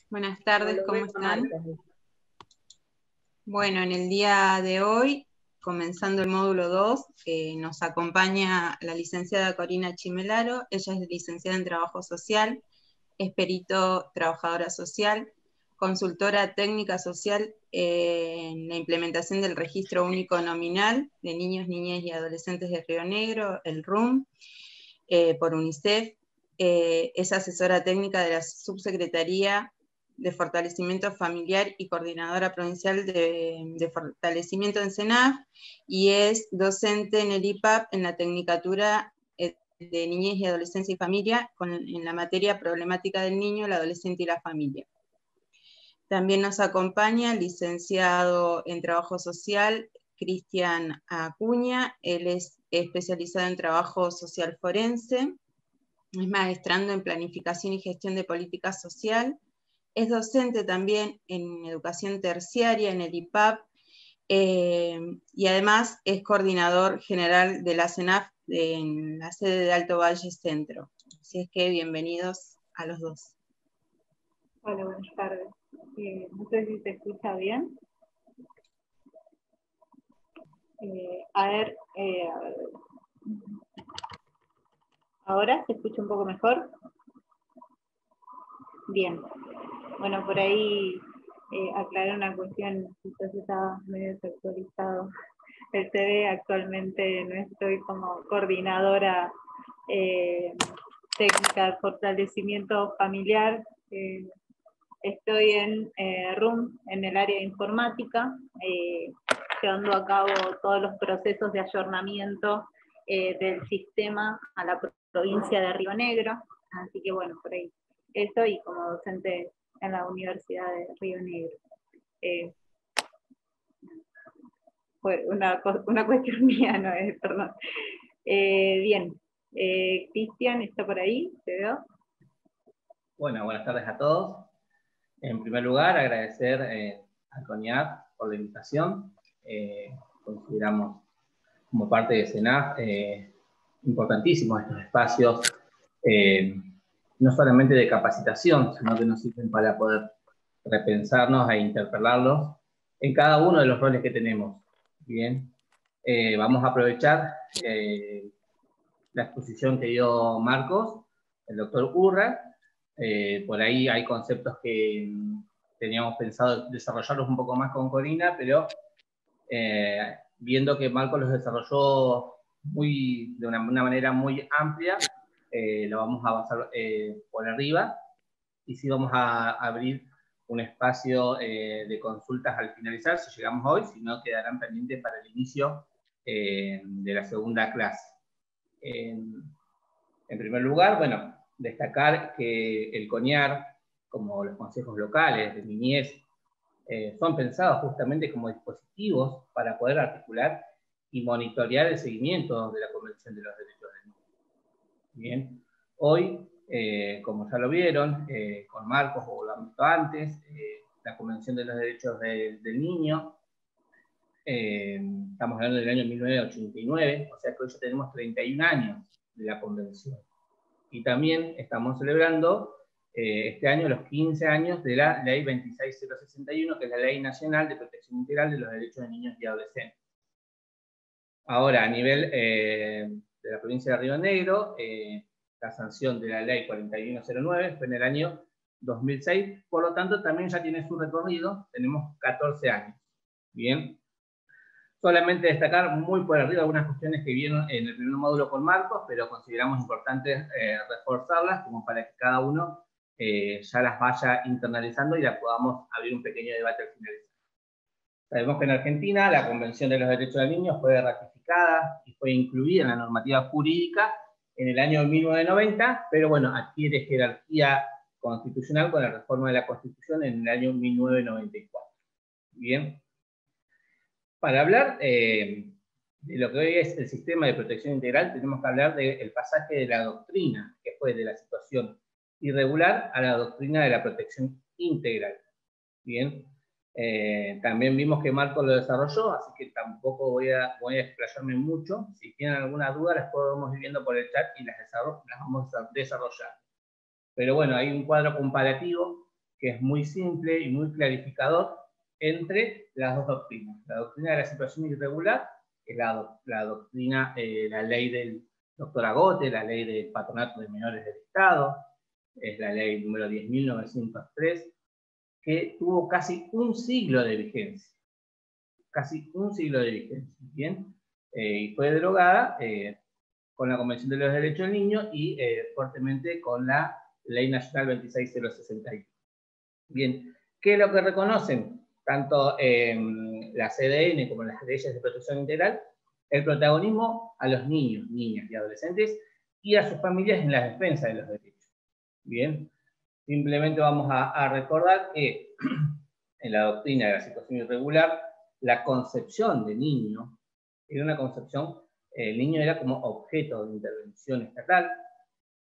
Buenas Como tardes, lo ¿cómo ven a están? Marcos. Bueno, en el día de hoy, comenzando el módulo 2, nos acompaña la licenciada Corina Chimelaro. Ella es licenciada en Trabajo Social, es perito trabajadora social, consultora técnica social en la implementación del Registro Único Nominal de Niños, Niñas y Adolescentes de Río Negro, el RUM, por UNICEF. Es asesora técnica de la Subsecretaría de Fortalecimiento Familiar y coordinadora provincial de fortalecimiento en SENAF, y es docente en el IPAP en la Tecnicatura de Niñez y Adolescencia y Familia en la materia Problemática del Niño, el Adolescente y la Familia. También nos acompaña el licenciado en Trabajo Social, Cristian Acuña. Él es especializado en Trabajo Social Forense, es maestrando en Planificación y Gestión de Política Social, es docente también en Educación Terciaria en el IPAP, y además es coordinador general de la CENAF en la sede de Alto Valle Centro. Así es que bienvenidos a los dos. Hola, buenas tardes. No sé si se escucha bien. A ver, ¿ahora se escucha un poco mejor? Bien. Bueno, por ahí aclarar una cuestión, quizás estaba medio desactualizado. El CV actualmente no estoy como coordinadora técnica de fortalecimiento familiar. Estoy en RUM, en el área de informática, llevando a cabo todos los procesos de ayornamiento del sistema a la provincia de Río Negro. Así que bueno, por ahí estoy como docente en la Universidad de Río Negro. Fue una cuestión mía, no es, perdón. Bien, Cristian está por ahí, ¿te veo? Bueno, buenas tardes a todos. En primer lugar, agradecer a CONIAR por la invitación. Consideramos como parte de SENAF importantísimos estos espacios, no solamente de capacitación, sino que nos sirven para poder repensarnos e interpelarlos en cada uno de los roles que tenemos. Bien, vamos a aprovechar la exposición que dio Marcos, el doctor Urra. Por ahí hay conceptos que teníamos pensado desarrollarlos un poco más con Corina, pero viendo que Marcos los desarrolló de una manera muy amplia, lo vamos a basar por arriba, y sí vamos a abrir un espacio de consultas al finalizar, si llegamos hoy, si no quedarán pendientes para el inicio de la segunda clase. En primer lugar, bueno, destacar que el CONIAR, como los consejos locales de niñez, son pensados justamente como dispositivos para poder articular y monitorear el seguimiento de la Convención de los Derechos del Niño. Bien, hoy, como ya lo vieron, con Marcos o lo han visto antes, la Convención de los Derechos del Niño, estamos hablando del año 1989, o sea que hoy ya tenemos 31 años de la Convención. Y también estamos celebrando este año los 15 años de la Ley 26061, que es la Ley Nacional de Protección Integral de los Derechos de Niños y Adolescentes. Ahora, a nivel de la provincia de Río Negro, la sanción de la Ley 4109 fue en el año 2006, por lo tanto también ya tiene su recorrido, tenemos 14 años. Bien. Solamente destacar muy por arriba algunas cuestiones que vieron en el primer módulo con Marcos, pero consideramos importantes reforzarlas como para que cada uno ya las vaya internalizando y la podamos abrir un pequeño debate al finalizar. Sabemos que en Argentina la Convención de los Derechos del Niño fue ratificada y fue incluida en la normativa jurídica en el año 1990, pero bueno, adquiere jerarquía constitucional con la reforma de la Constitución en el año 1994. Bien. Para hablar de lo que hoy es el sistema de protección integral, tenemos que hablar del pasaje de la doctrina, que fue de la situación irregular a la doctrina de la protección integral. Bien, también vimos que Marcos lo desarrolló, así que tampoco voy a explayarme mucho. Si tienen alguna duda, las podemos ir viendo por el chat y las vamos a desarrollar. Pero bueno, hay un cuadro comparativo que es muy simple y muy clarificador entre las dos doctrinas. La doctrina de la situación irregular, que es la doctrina, la ley del doctor Agote, la ley del patronato de menores del Estado, es la ley número 10.903, que tuvo casi un siglo de vigencia. Casi un siglo de vigencia, ¿bien? Y fue derogada con la Convención de los Derechos del Niño y fuertemente con la Ley Nacional 26061. Bien, ¿qué es lo que reconocen tanto la CDN como las leyes de protección integral? El protagonismo a los niños, niñas y adolescentes y a sus familias en la defensa de los derechos. Bien, simplemente vamos a recordar que en la doctrina de la situación irregular, la concepción de niño era una concepción, el niño era como objeto de intervención estatal.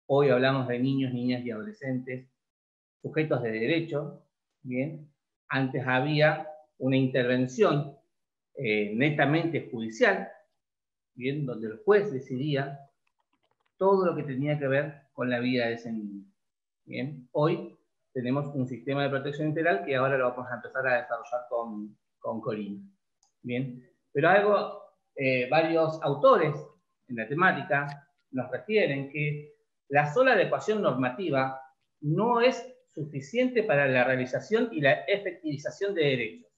Hoy hablamos de niños, niñas y adolescentes, sujetos de derecho, ¿bien? Antes había una intervención netamente judicial, ¿bien? Donde el juez decidía todo lo que tenía que ver con la vida de ese niño, ¿bien? Hoy tenemos un sistema de protección integral que ahora lo vamos a empezar a desarrollar con Corina, ¿bien? Pero varios autores en la temática nos refieren que la sola adecuación normativa no es suficiente para la realización y la efectivización de derechos,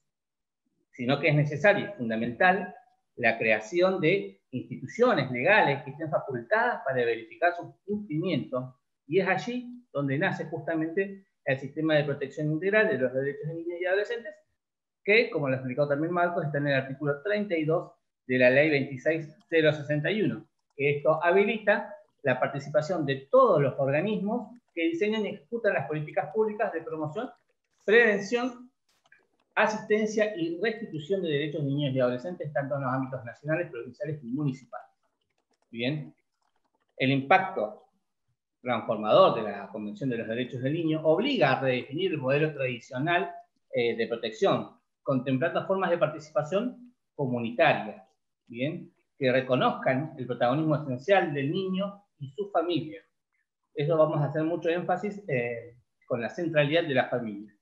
sino que es necesaria y fundamental la creación de instituciones legales que estén facultadas para verificar su cumplimiento, y es allí donde nace justamente el sistema de protección integral de los derechos de niños y adolescentes, que, como lo explicó también Marcos, está en el artículo 32 de la Ley 26061, que esto habilita la participación de todos los organismos que diseñan y ejecutan las políticas públicas de promoción, prevención, asistencia y restitución de derechos de niños y adolescentes, tanto en los ámbitos nacionales, provinciales y municipales. Bien, el impacto transformador de la Convención de los Derechos del Niño obliga a redefinir el modelo tradicional de protección, contemplando formas de participación comunitaria, ¿bien? Que reconozcan el protagonismo esencial del niño y su familia. Eso vamos a hacer mucho énfasis con la centralidad de la familia.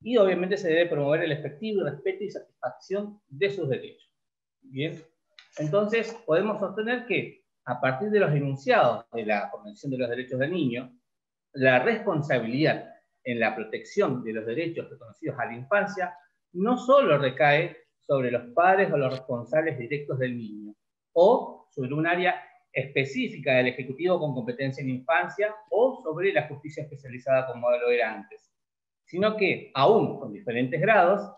Y obviamente se debe promover el efectivo respeto y satisfacción de sus derechos. Bien, entonces podemos sostener que a partir de los enunciados de la Convención de los Derechos del Niño, la responsabilidad en la protección de los derechos reconocidos a la infancia no solo recae sobre los padres o los responsables directos del niño, o sobre un área específica del Ejecutivo con competencia en infancia, o sobre la justicia especializada como lo era antes, sino que, aún con diferentes grados,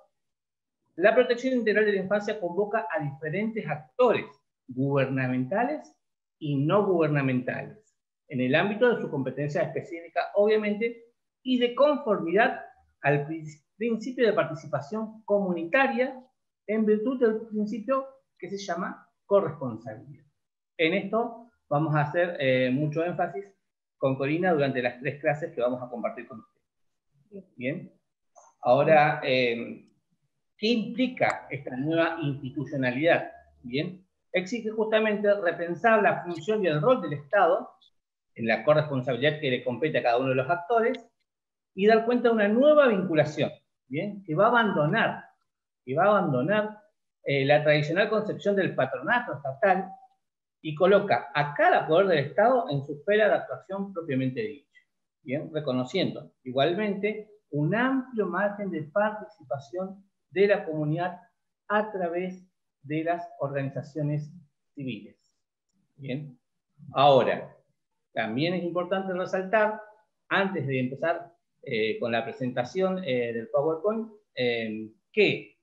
la protección integral de la infancia convoca a diferentes actores gubernamentales y no gubernamentales, en el ámbito de su competencia específica, obviamente, y de conformidad al principio de participación comunitaria en virtud del principio que se llama corresponsabilidad. En esto vamos a hacer mucho énfasis con Corina durante las 3 clases que vamos a compartir con ustedes. Bien, ahora, ¿qué implica esta nueva institucionalidad? Bien, exige justamente repensar la función y el rol del Estado en la corresponsabilidad que le compete a cada uno de los actores y dar cuenta de una nueva vinculación, ¿bien? Que va a abandonar la tradicional concepción del patronato estatal y coloca a cada poder del Estado en su esfera de actuación propiamente dicha, ¿bien? Reconociendo igualmente un amplio margen de participación de la comunidad a través de las organizaciones civiles. Bien, ahora, también es importante resaltar, antes de empezar con la presentación del PowerPoint, que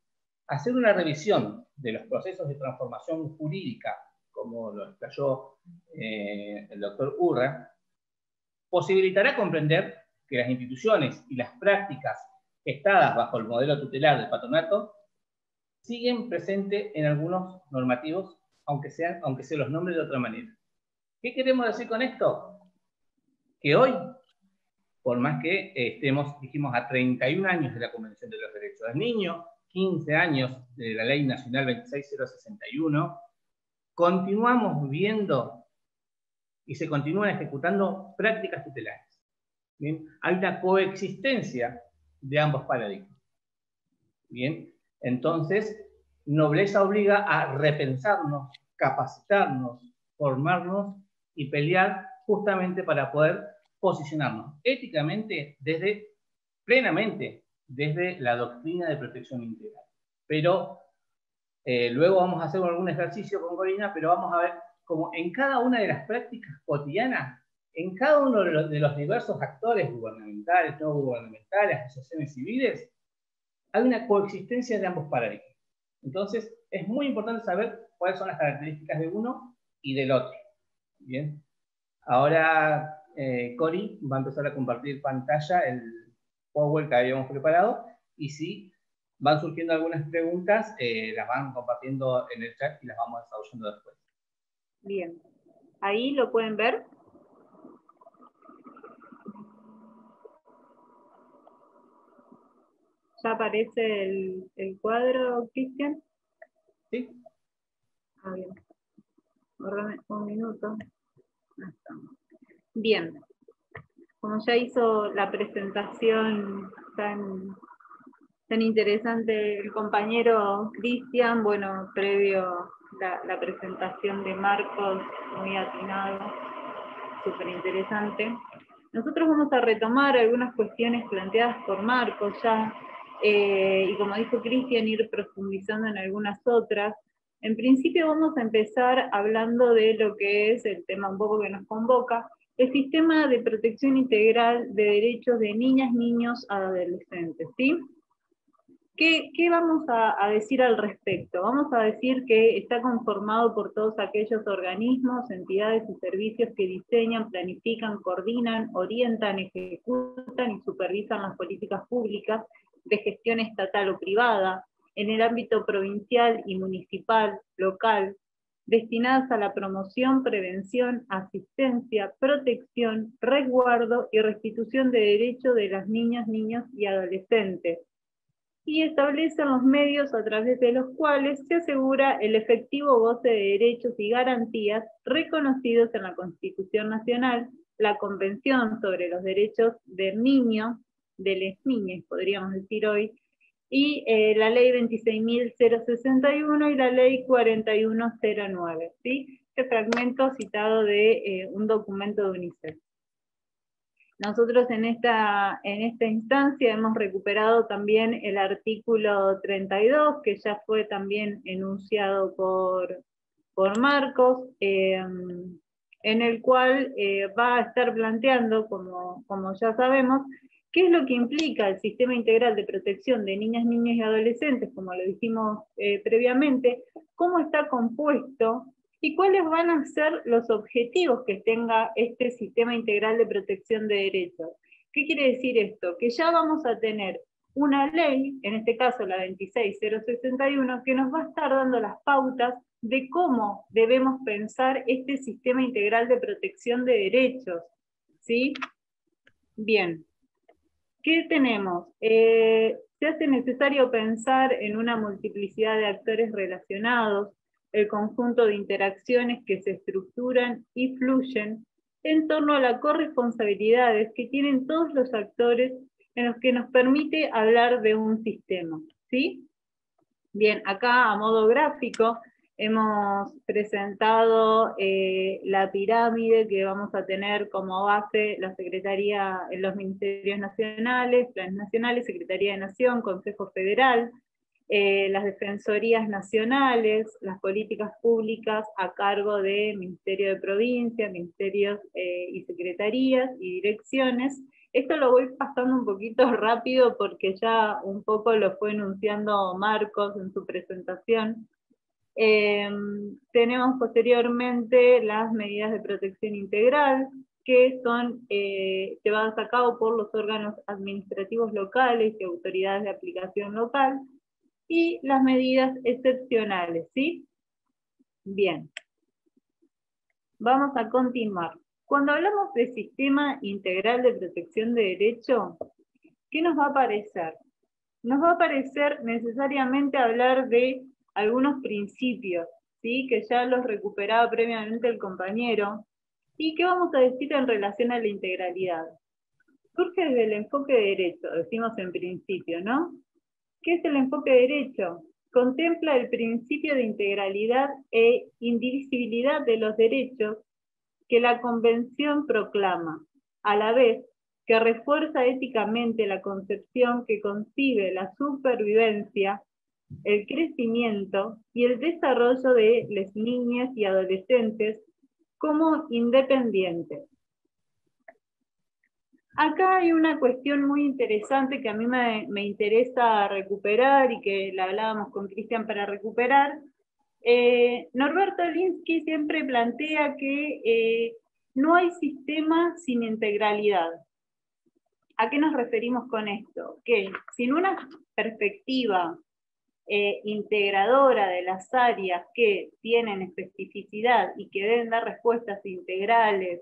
hacer una revisión de los procesos de transformación jurídica, como lo explayó el doctor Urra, posibilitará comprender que las instituciones y las prácticas gestadas bajo el modelo tutelar del patronato siguen presentes en algunos normativos, aunque se los nombre de otra manera. ¿Qué queremos decir con esto? Que hoy, por más que estemos, dijimos, a 31 años de la Convención de los Derechos del Niño, 15 años de la Ley Nacional 26061, continuamos viendo y se continúan ejecutando prácticas tutelares. ¿Bien? Hay una coexistencia de ambos paradigmas. Bien, entonces, nobleza obliga a repensarnos, capacitarnos, formarnos y pelear justamente para poder posicionarnos éticamente plenamente desde la doctrina de protección integral. Pero luego vamos a hacer algún ejercicio con Corina, pero vamos a ver cómo en cada una de las prácticas cotidianas, en cada uno de los diversos actores gubernamentales, no gubernamentales, asociaciones civiles, hay una coexistencia de ambos paradigmas. Entonces, es muy importante saber cuáles son las características de uno y del otro. Bien. Ahora, Cori va a empezar a compartir pantalla, el PowerPoint que habíamos preparado, y si van surgiendo algunas preguntas, las van compartiendo en el chat y las vamos desarrollando después. Bien. Ahí lo pueden ver. ¿Ya aparece el cuadro, Cristian? ¿Sí? Ah, bien. Guardame un minuto. Bien. Como ya hizo la presentación tan interesante el compañero Cristian, bueno, previo la presentación de Marcos, muy atinado, súper interesante. Nosotros vamos a retomar algunas cuestiones planteadas por Marcos ya, y como dijo Cristian, ir profundizando en algunas otras. En principio vamos a empezar hablando de lo que es el tema un poco que nos convoca, el sistema de protección integral de derechos de niñas, niños, adolescentes, ¿sí? ¿Qué vamos a decir al respecto? Vamos a decir que está conformado por todos aquellos organismos, entidades y servicios que diseñan, planifican, coordinan, orientan, ejecutan y supervisan las políticas públicas de gestión estatal o privada, en el ámbito provincial y municipal, local, destinadas a la promoción, prevención, asistencia, protección, resguardo y restitución de derechos de las niñas, niños y adolescentes, y establecen los medios a través de los cuales se asegura el efectivo goce de derechos y garantías reconocidos en la Constitución Nacional, la Convención sobre los Derechos del Niño, de las niñas, podríamos decir hoy, y la Ley 26.061 y la Ley 4109, ¿sí? Este fragmento citado de un documento de UNICEF. Nosotros en esta instancia hemos recuperado también el artículo 32, que ya fue también enunciado por Marcos, en el cual va a estar planteando, como ya sabemos, qué es lo que implica el sistema integral de protección de niñas, niños y adolescentes, como lo dijimos previamente, cómo está compuesto, y cuáles van a ser los objetivos que tenga este sistema integral de protección de derechos. ¿Qué quiere decir esto? Que ya vamos a tener una ley, en este caso la 26.061, que nos va a estar dando las pautas de cómo debemos pensar este sistema integral de protección de derechos, ¿sí? Bien. ¿Qué tenemos? Se hace necesario pensar en una multiplicidad de actores relacionados, el conjunto de interacciones que se estructuran y fluyen en torno a las corresponsabilidades que tienen todos los actores en los que nos permite hablar de un sistema, ¿sí? Bien, acá a modo gráfico hemos presentado la pirámide que vamos a tener como base la Secretaría en los Ministerios Nacionales, Planes Nacionales, Secretaría de Nación, Consejo Federal, las Defensorías Nacionales, las políticas públicas a cargo de Ministerio de Provincia, Ministerios y Secretarías y direcciones. Esto lo voy pasando un poquito rápido porque ya un poco lo fue enunciando Marcos en su presentación. Tenemos posteriormente las medidas de protección integral, que son llevadas a cabo por los órganos administrativos locales y autoridades de aplicación local, y las medidas excepcionales, ¿sí? Bien. Vamos a continuar. Cuando hablamos de sistema integral de protección de derecho, ¿qué nos va a aparecer? Nos va a aparecer necesariamente hablar de algunos principios, ¿sí? Que ya los recuperaba previamente el compañero, y qué vamos a decir en relación a la integralidad. surge desde el enfoque de derecho, decimos en principio, ¿no? ¿Qué es el enfoque de derecho? Contempla el principio de integralidad e indivisibilidad de los derechos que la Convención proclama, a la vez que refuerza éticamente la concepción que concibe la supervivencia, el crecimiento y el desarrollo de las niñas y adolescentes como independientes. Acá hay una cuestión muy interesante que a mí me interesa recuperar y que la hablábamos con Cristian para recuperar. Norberto Alinsky siempre plantea que no hay sistema sin integralidad. ¿A qué nos referimos con esto? Que sin una perspectiva integradora de las áreas que tienen especificidad y que deben dar respuestas integrales,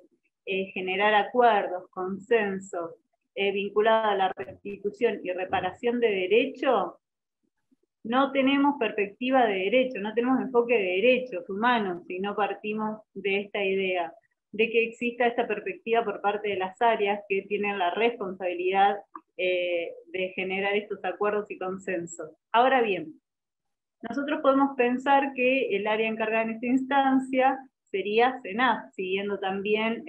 generar acuerdos, consensos, vinculados a la restitución y reparación de derecho, no tenemos perspectiva de derecho, no tenemos enfoque de derechos humanos si no partimos de esta idea, de que exista esta perspectiva por parte de las áreas que tienen la responsabilidad de generar estos acuerdos y consensos. Ahora bien, nosotros podemos pensar que el área encargada en esta instancia sería CENAF, siguiendo también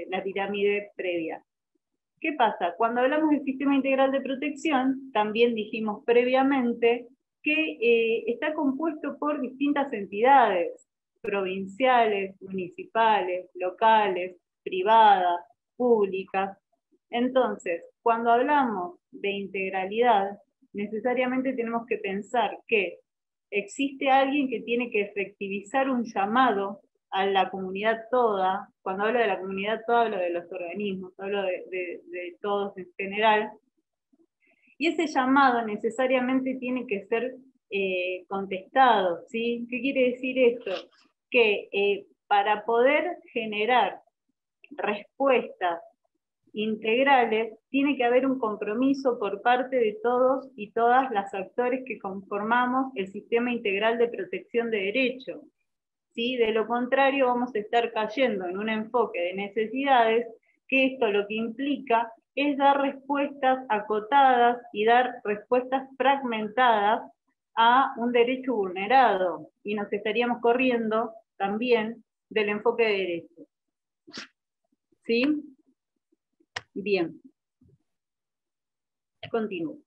la pirámide previa. ¿Qué pasa? Cuando hablamos del sistema integral de protección, también dijimos previamente que está compuesto por distintas entidades, provinciales, municipales, locales, privadas, públicas. Entonces, cuando hablamos de integralidad, necesariamente tenemos que pensar que existe alguien que tiene que efectivizar un llamado a la comunidad toda. Cuando hablo de la comunidad toda, hablo de los organismos, hablo de todos en general, y ese llamado necesariamente tiene que ser contestado, ¿sí? ¿Qué quiere decir esto? Que para poder generar respuestas integrales, tiene que haber un compromiso por parte de todos y todas las actores que conformamos el sistema integral de protección de derechos. ¿Sí? De lo contrario, vamos a estar cayendo en un enfoque de necesidades, que esto lo que implica es dar respuestas acotadas y dar respuestas fragmentadas a un derecho vulnerado, y nos estaríamos corriendo también del enfoque de derechos. ¿Sí? Bien. Continúo.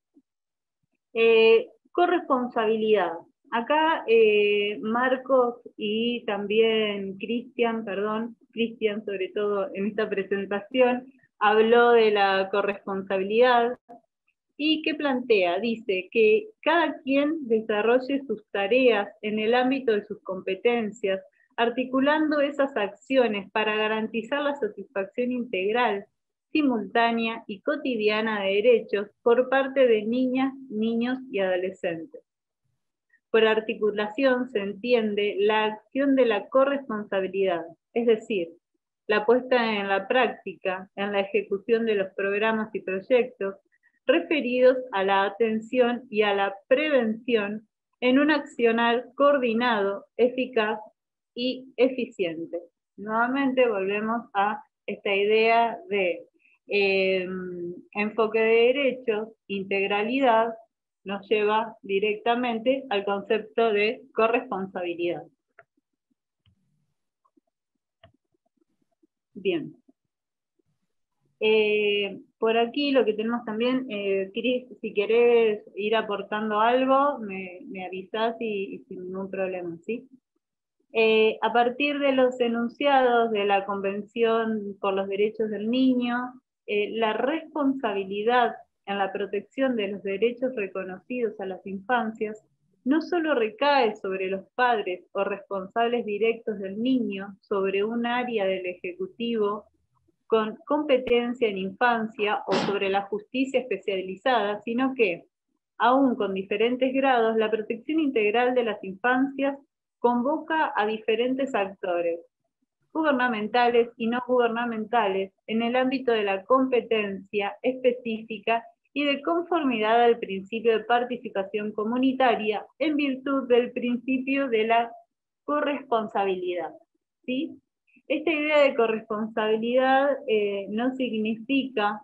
Corresponsabilidad. Acá Marcos y también Cristian sobre todo en esta presentación, habló de la corresponsabilidad y ¿qué plantea? Dice que cada quien desarrolle sus tareas en el ámbito de sus competencias, articulando esas acciones para garantizar la satisfacción integral, simultánea y cotidiana de derechos por parte de niñas, niños y adolescentes. Por articulación se entiende la acción de la corresponsabilidad, es decir, la puesta en la práctica, en la ejecución de los programas y proyectos referidos a la atención y a la prevención en un accionar coordinado, eficaz y eficiente. Nuevamente volvemos a esta idea de enfoque de derechos, integralidad, nos lleva directamente al concepto de corresponsabilidad. Bien. Por aquí lo que tenemos también, Cris, si querés ir aportando algo, me avisás y sin ningún problema, ¿sí? A partir de los enunciados de la Convención por los Derechos del Niño, la responsabilidad en la protección de los derechos reconocidos a las infancias no solo recae sobre los padres o responsables directos del niño, sobre un área del Ejecutivo con competencia en infancia o sobre la justicia especializada, sino que, aún con diferentes grados, la protección integral de las infancias convoca a diferentes actores, gubernamentales y no gubernamentales, en el ámbito de la competencia específica y de conformidad al principio de participación comunitaria en virtud del principio de la corresponsabilidad. ¿Sí? Esta idea de corresponsabilidad no significa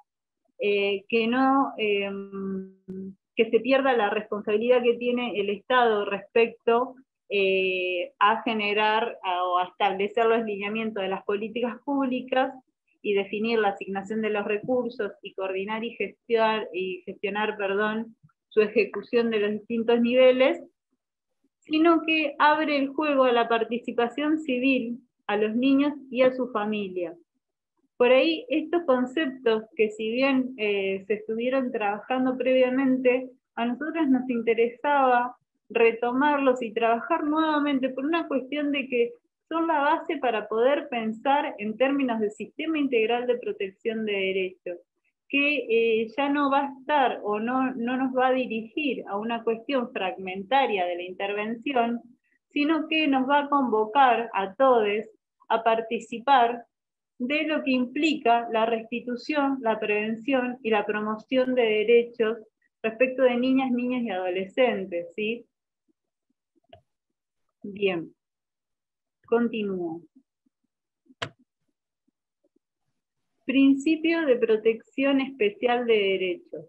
que no, que se pierda la responsabilidad que tiene el Estado respecto a generar o a establecer los lineamientos de las políticas públicas y definir la asignación de los recursos y coordinar y gestionar, su ejecución de los distintos niveles, sino que abre el juego a la participación civil, a los niños y a sus familias. Por ahí estos conceptos que si bien se estuvieron trabajando previamente, a nosotros nos interesaba retomarlos y trabajar nuevamente por una cuestión de que son la base para poder pensar en términos de sistema integral de protección de derechos, que ya no va a estar o no nos va a dirigir a una cuestión fragmentaria de la intervención, sino que nos va a convocar a todos a participar de lo que implica la restitución, la prevención y la promoción de derechos respecto de niñas, niños y adolescentes, ¿sí? Bien, continúo. Principio de protección especial de derechos.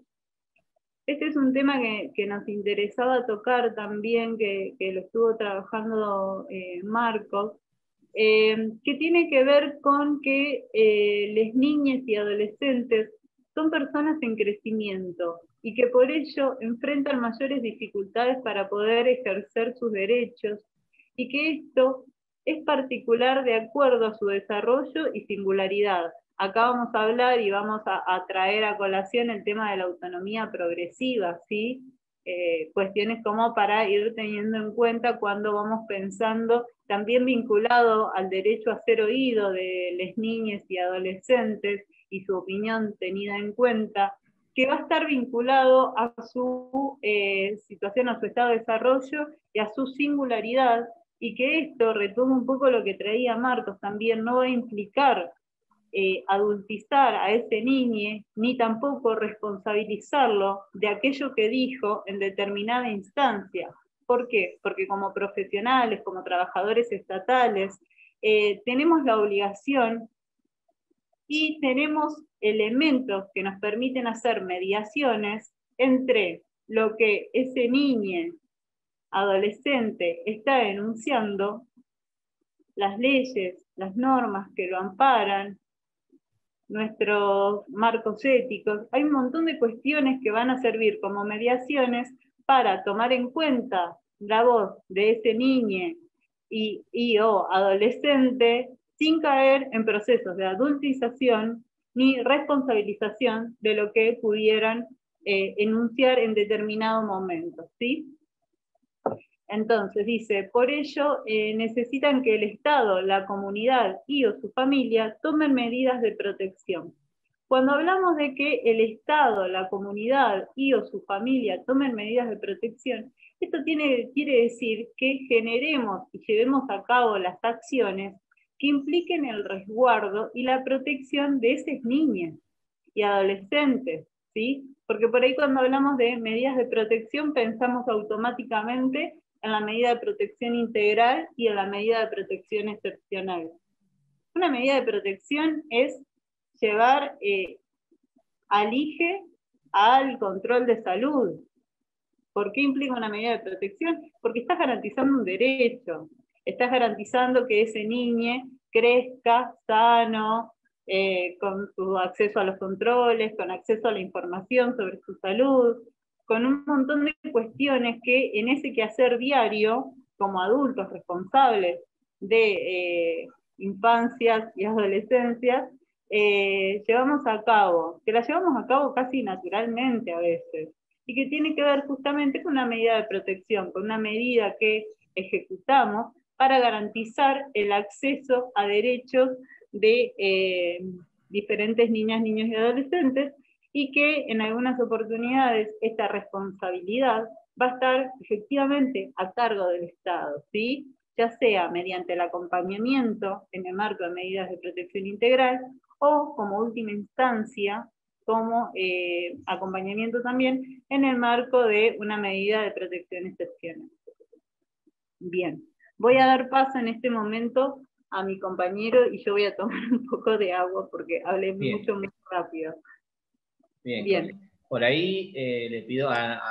Este es un tema que nos interesaba tocar también, que lo estuvo trabajando Marcos, que tiene que ver con que las niñas y adolescentes son personas en crecimiento y que por ello enfrentan mayores dificultades para poder ejercer sus derechos, y que esto es particular de acuerdo a su desarrollo y singularidad. Acá vamos a hablar y vamos a traer a colación el tema de la autonomía progresiva, ¿sí? Cuestiones como para ir teniendo en cuenta cuando vamos pensando, también vinculado al derecho a ser oído de las niñas y adolescentes y su opinión tenida en cuenta, que va a estar vinculado a su situación, a su estado de desarrollo y a su singularidad, y que esto, retoma un poco lo que traía Marcos también, no va a implicar adultizar a ese niño, ni tampoco responsabilizarlo de aquello que dijo en determinada instancia. ¿Por qué? Porque como profesionales, como trabajadores estatales, tenemos la obligación y tenemos elementos que nos permiten hacer mediaciones entre lo que ese niño, adolescente, está denunciando, las leyes, las normas que lo amparan, nuestros marcos éticos. Hay un montón de cuestiones que van a servir como mediaciones para tomar en cuenta la voz de ese niño y o adolescente sin caer en procesos de adultización ni responsabilización de lo que pudieran enunciar en determinado momento, ¿sí? Entonces dice, por ello necesitan que el Estado, la comunidad y o su familia tomen medidas de protección. Cuando hablamos de que el Estado, la comunidad y o su familia tomen medidas de protección, esto quiere decir que generemos y llevemos a cabo las acciones que impliquen el resguardo y la protección de esos niños y adolescentes, ¿sí? Porque por ahí cuando hablamos de medidas de protección pensamos automáticamente en la medida de protección integral y en la medida de protección excepcional. Una medida de protección es llevar al IGE al control de salud. ¿Por qué implica una medida de protección? Porque estás garantizando un derecho, estás garantizando que ese niño crezca sano, con su acceso a los controles, con acceso a la información sobre su salud, con un montón de cuestiones que en ese quehacer diario, como adultos responsables de infancias y adolescencias, llevamos a cabo, que las llevamos a cabo casi naturalmente a veces, y que tiene que ver justamente con una medida de protección, con una medida que ejecutamos para garantizar el acceso a derechos de diferentes niñas, niños y adolescentes, y que en algunas oportunidades esta responsabilidad va a estar efectivamente a cargo del Estado, ¿sí? Ya sea mediante el acompañamiento en el marco de medidas de protección integral, o como última instancia, como acompañamiento también en el marco de una medida de protección excepcional. Bien, voy a dar paso en este momento a mi compañero y yo voy a tomar un poco de agua porque hablé mucho, muy rápido. Bien. Por ahí le pido a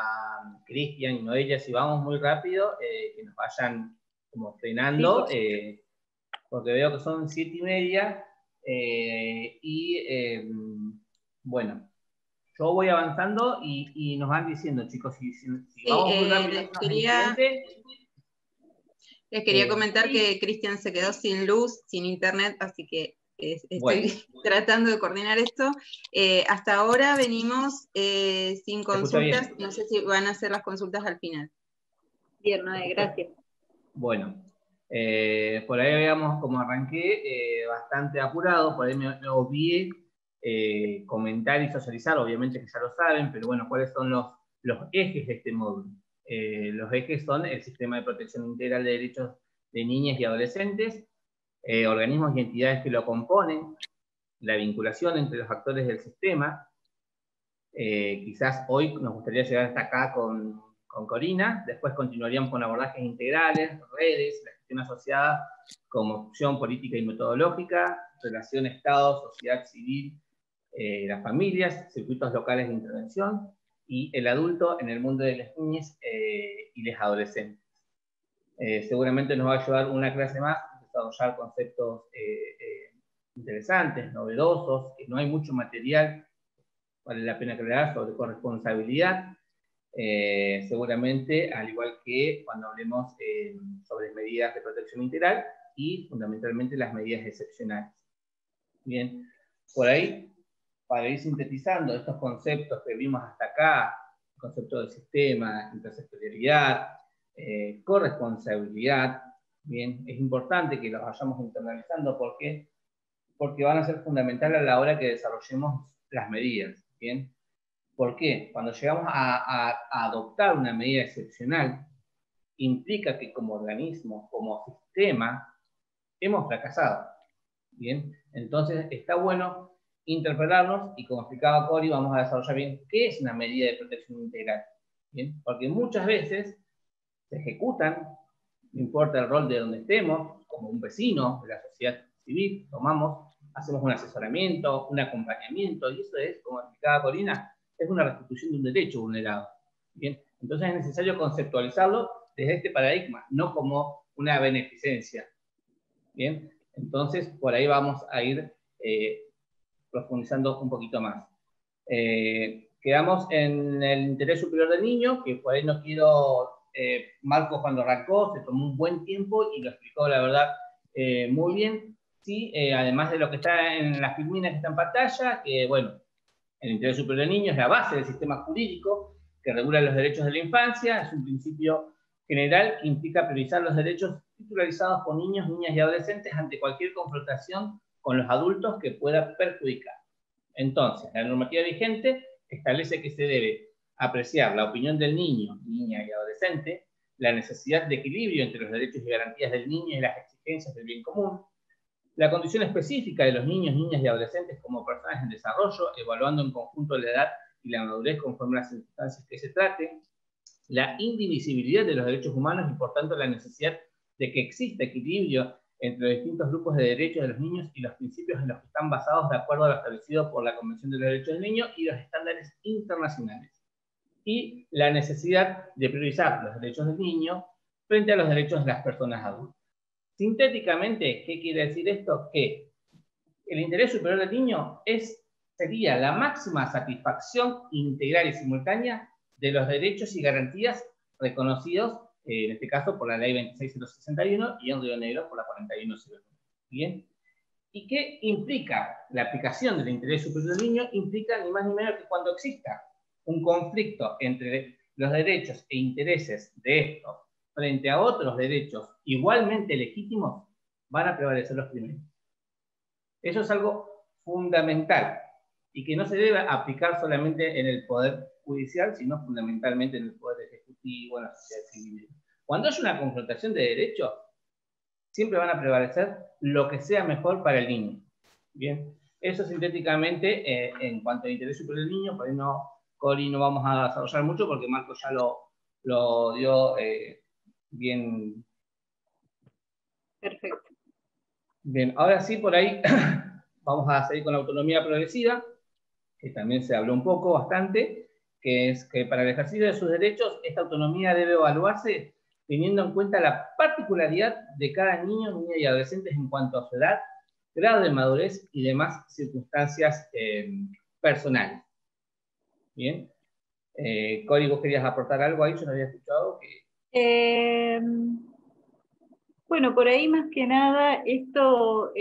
Cristian y Noelia, si vamos muy rápido, que nos vayan como frenando, porque veo que son 7:30, bueno, yo voy avanzando y nos van diciendo, chicos, si vamos muy rápido, les quería comentar que Cristian se quedó sin luz, sin internet, así que estoy tratando de coordinar esto. Hasta ahora venimos sin consultas, no sé si van a hacer las consultas al final. Bien, Noé, gracias. Bueno, por ahí veamos cómo arranqué, bastante apurado, por ahí me obvié comentar y socializar, obviamente que ya lo saben, pero bueno, ¿cuáles son los ejes de este módulo? Los ejes son el Sistema de Protección Integral de Derechos de Niñas y Adolescentes, organismos y entidades que lo componen, la vinculación entre los actores del sistema. Quizás hoy nos gustaría llegar hasta acá con Corina, después continuaríamos con abordajes integrales, redes, la gestión asociada como opción política y metodológica, relación Estado, sociedad civil, las familias, circuitos locales de intervención, y el adulto en el mundo de las niñas y los adolescentes. Seguramente nos va a ayudar una clase más a desarrollar conceptos interesantes, novedosos, que no hay mucho material, vale la pena aclarar, sobre corresponsabilidad, seguramente, al igual que cuando hablemos sobre medidas de protección integral y fundamentalmente las medidas excepcionales. Bien, por ahí, para ir sintetizando estos conceptos que vimos hasta acá, el concepto del sistema, intersectorialidad, corresponsabilidad, bien, es importante que los vayamos internalizando porque van a ser fundamentales a la hora que desarrollemos las medidas, bien. ¿Por qué? Cuando llegamos a adoptar una medida excepcional, implica que como organismo, como sistema, hemos fracasado. Bien, entonces está bueno interpelarnos y, como explicaba Cori, vamos a desarrollar bien qué es una medida de protección integral. Bien, porque muchas veces se ejecutan, no importa el rol de donde estemos, como un vecino de la sociedad civil, hacemos un asesoramiento, un acompañamiento, y eso es, como explicaba Corina, es una restitución de un derecho vulnerado. Bien, entonces es necesario conceptualizarlo desde este paradigma, no como una beneficencia. Bien, entonces por ahí vamos a ir profundizando un poquito más. Quedamos en el interés superior del niño, que por ahí no quiero... Marcos, cuando arrancó, se tomó un buen tiempo y lo explicó, la verdad, muy bien. Sí, además de lo que está en las filminas que está en pantalla, que bueno, el interés superior del niño es la base del sistema jurídico que regula los derechos de la infancia, es un principio general que implica priorizar los derechos titularizados por niños, niñas y adolescentes ante cualquier confrontación con los adultos que pueda perjudicar. Entonces, la normativa vigente establece que se debe apreciar la opinión del niño, niña y adolescente, la necesidad de equilibrio entre los derechos y garantías del niño y las exigencias del bien común, la condición específica de los niños, niñas y adolescentes como personas en desarrollo, evaluando en conjunto la edad y la madurez conforme a las circunstancias que se traten, la indivisibilidad de los derechos humanos y por tanto la necesidad de que exista equilibrio entre los distintos grupos de derechos de los niños y los principios en los que están basados de acuerdo a lo establecido por la Convención de los Derechos del Niño y los estándares internacionales. Y la necesidad de priorizar los derechos del niño frente a los derechos de las personas adultas. Sintéticamente, ¿qué quiere decir esto? Que el interés superior del niño sería la máxima satisfacción integral y simultánea de los derechos y garantías reconocidos, en este caso por la ley 26061 y en Río Negro por la 4101. ¿Bien? ¿Y qué implica la aplicación del interés superior del niño? Implica ni más ni menos que cuando exista un conflicto entre los derechos e intereses de estos frente a otros derechos igualmente legítimos, van a prevalecer los primeros. Eso es algo fundamental y que no se debe aplicar solamente en el Poder Judicial, sino fundamentalmente en el Poder Ejecutivo, en la sociedad civil. Cuando hay una confrontación de derechos, siempre van a prevalecer lo que sea mejor para el niño. Bien, eso sintéticamente en cuanto al interés superior del niño, por ahí Cori, no vamos a desarrollar mucho porque Marco ya lo dio bien. Perfecto. Bien, ahora sí, por ahí vamos a seguir con la autonomía progresiva, que también se habló un poco, bastante, que es que para el ejercicio de sus derechos, esta autonomía debe evaluarse teniendo en cuenta la particularidad de cada niño, niña y adolescente en cuanto a su edad, grado de madurez y demás circunstancias personales. Bien. Cori, ¿vos querías aportar algo ahí? Yo no había escuchado que... Bueno, por ahí más que nada, esto,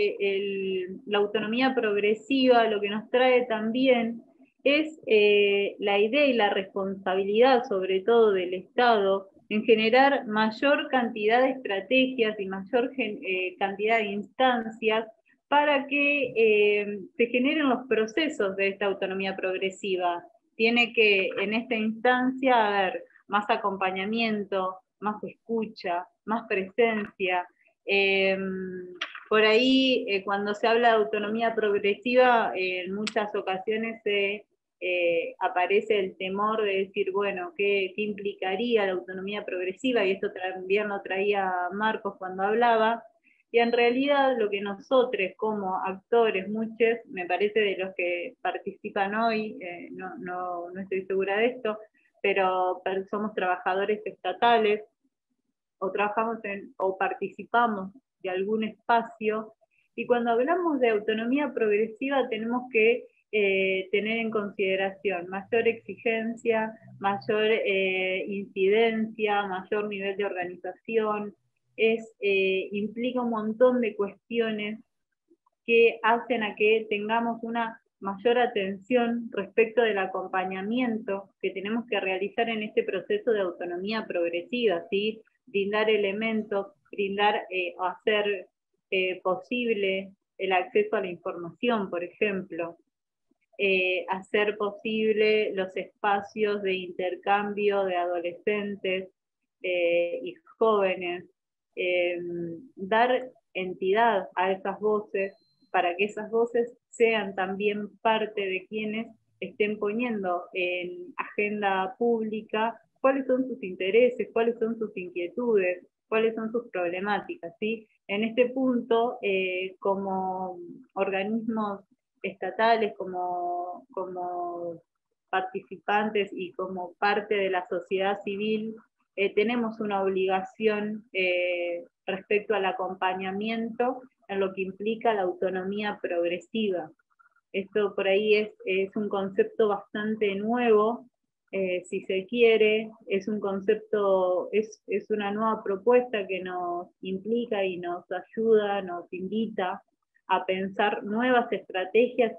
la autonomía progresiva, lo que nos trae también es la idea y la responsabilidad, sobre todo del Estado, en generar mayor cantidad de estrategias y mayor cantidad de instancias para que se generen los procesos de esta autonomía progresiva. Tiene que, en esta instancia, haber más acompañamiento, más escucha, más presencia. Por ahí, cuando se habla de autonomía progresiva, en muchas ocasiones aparece el temor de decir, bueno, ¿qué implicaría la autonomía progresiva? Y esto también lo traía Marcos cuando hablaba. Y en realidad lo que nosotros como actores, muchos, me parece de los que participan hoy, no estoy segura de esto, pero somos trabajadores estatales, o trabajamos o participamos de algún espacio, y cuando hablamos de autonomía progresiva tenemos que tener en consideración mayor exigencia, mayor incidencia, mayor nivel de organización, implica un montón de cuestiones que hacen a que tengamos una mayor atención respecto del acompañamiento que tenemos que realizar en este proceso de autonomía progresiva, ¿sí? Brindar elementos, hacer posible el acceso a la información, por ejemplo, hacer posible los espacios de intercambio de adolescentes y jóvenes, dar entidad a esas voces para que esas voces sean también parte de quienes estén poniendo en agenda pública cuáles son sus intereses, cuáles son sus inquietudes, cuáles son sus problemáticas, ¿sí? En este punto, como organismos estatales, como participantes y como parte de la sociedad civil, tenemos una obligación respecto al acompañamiento en lo que implica la autonomía progresiva. Esto por ahí es un concepto bastante nuevo, si se quiere, es un concepto, es una nueva propuesta que nos implica y nos ayuda, nos invita a pensar nuevas estrategias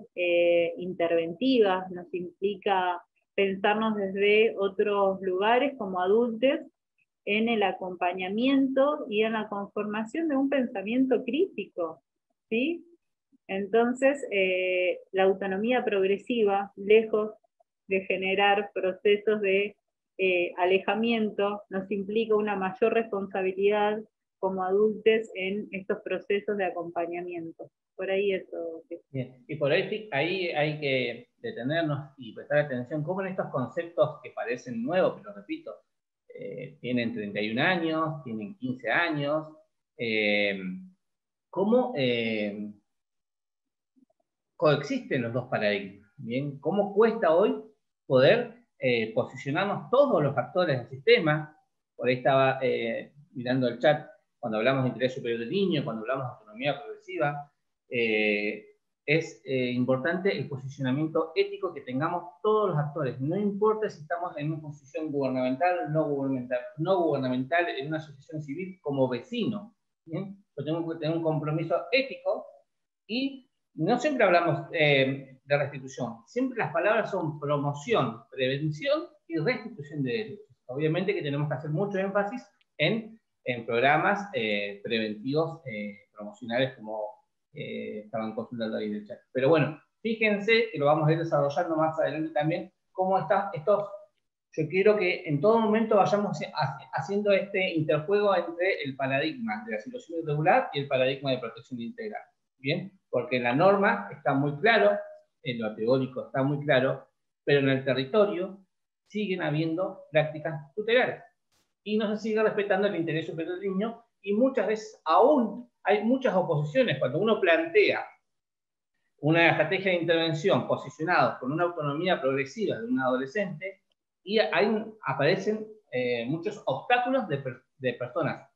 interventivas, nos implica pensarnos desde otros lugares como adultos en el acompañamiento y en la conformación de un pensamiento crítico, ¿sí? Entonces, la autonomía progresiva, lejos de generar procesos de alejamiento, nos implica una mayor responsabilidad como adultos en estos procesos de acompañamiento. Por ahí eso. Bien. Y por ahí hay que detenernos y prestar atención cómo en estos conceptos que parecen nuevos, pero repito, tienen 31 años, tienen 15 años, cómo coexisten los dos paradigmas, ¿bien? Cómo cuesta hoy poder posicionarnos todos los actores del sistema. Por ahí estaba mirando el chat, cuando hablamos de interés superior del niño, cuando hablamos de autonomía progresiva, es importante el posicionamiento ético que tengamos todos los actores. No importa si estamos en una posición gubernamental, no gubernamental, en una asociación civil, como vecino, ¿bien? Yo tengo que tener un compromiso ético y no siempre hablamos de restitución. Siempre las palabras son promoción, prevención y restitución de derechos. Obviamente que tenemos que hacer mucho énfasis en programas preventivos promocionales como estaban consultando ahí en el chat. Pero bueno, fíjense que lo vamos a ir desarrollando más adelante también, cómo están estos. Yo quiero que en todo momento vayamos haciendo este interjuego entre el paradigma de la situación irregular y el paradigma de protección integral. ¿Bien? Porque en la norma está muy claro, en lo teórico está muy claro, pero en el territorio siguen habiendo prácticas tutelares. Y no se sigue respetando el interés superior del niño, y muchas veces aún hay muchas oposiciones. Cuando uno plantea una estrategia de intervención posicionada con una autonomía progresiva de un adolescente, y ahí aparecen muchos obstáculos de personas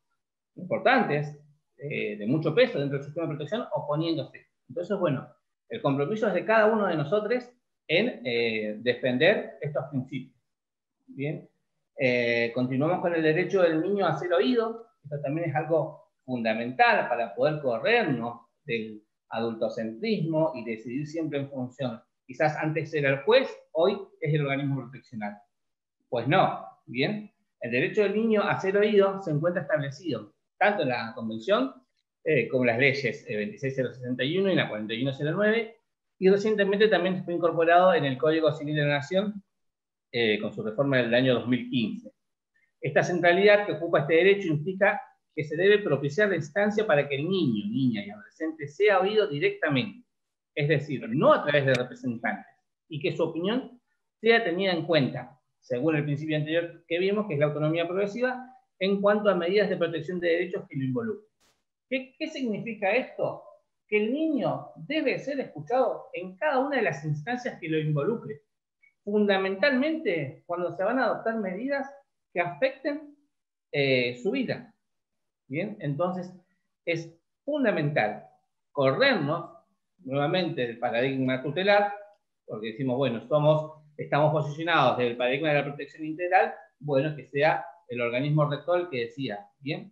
importantes, de mucho peso dentro del sistema de protección, oponiéndose. Entonces, bueno, el compromiso es de cada uno de nosotros en defender estos principios. Bien, continuamos con el derecho del niño a ser oído. Esto también es algo fundamental para poder corrernos del adultocentrismo y decidir siempre en función. Quizás antes era el juez, hoy es el organismo proteccional. Pues no, bien. El derecho del niño a ser oído se encuentra establecido tanto en la Convención como en las leyes 26061 y la 4109, y recientemente también fue incorporado en el Código Civil de la Nación con su reforma del año 2015. Esta centralidad que ocupa este derecho implica que se debe propiciar la instancia para que el niño, niña y adolescente sea oído directamente, es decir, no a través de representantes, y que su opinión sea tenida en cuenta, según el principio anterior que vimos, que es la autonomía progresiva, en cuanto a medidas de protección de derechos que lo involucren. ¿Qué significa esto? Que el niño debe ser escuchado en cada una de las instancias que lo involucre, fundamentalmente cuando se van a adoptar medidas que afecten su vida. Bien, entonces es fundamental corrernos nuevamente del paradigma tutelar, porque decimos, bueno, estamos posicionados desde el paradigma de la protección integral, bueno, que sea el organismo rector el que decida, ¿bien?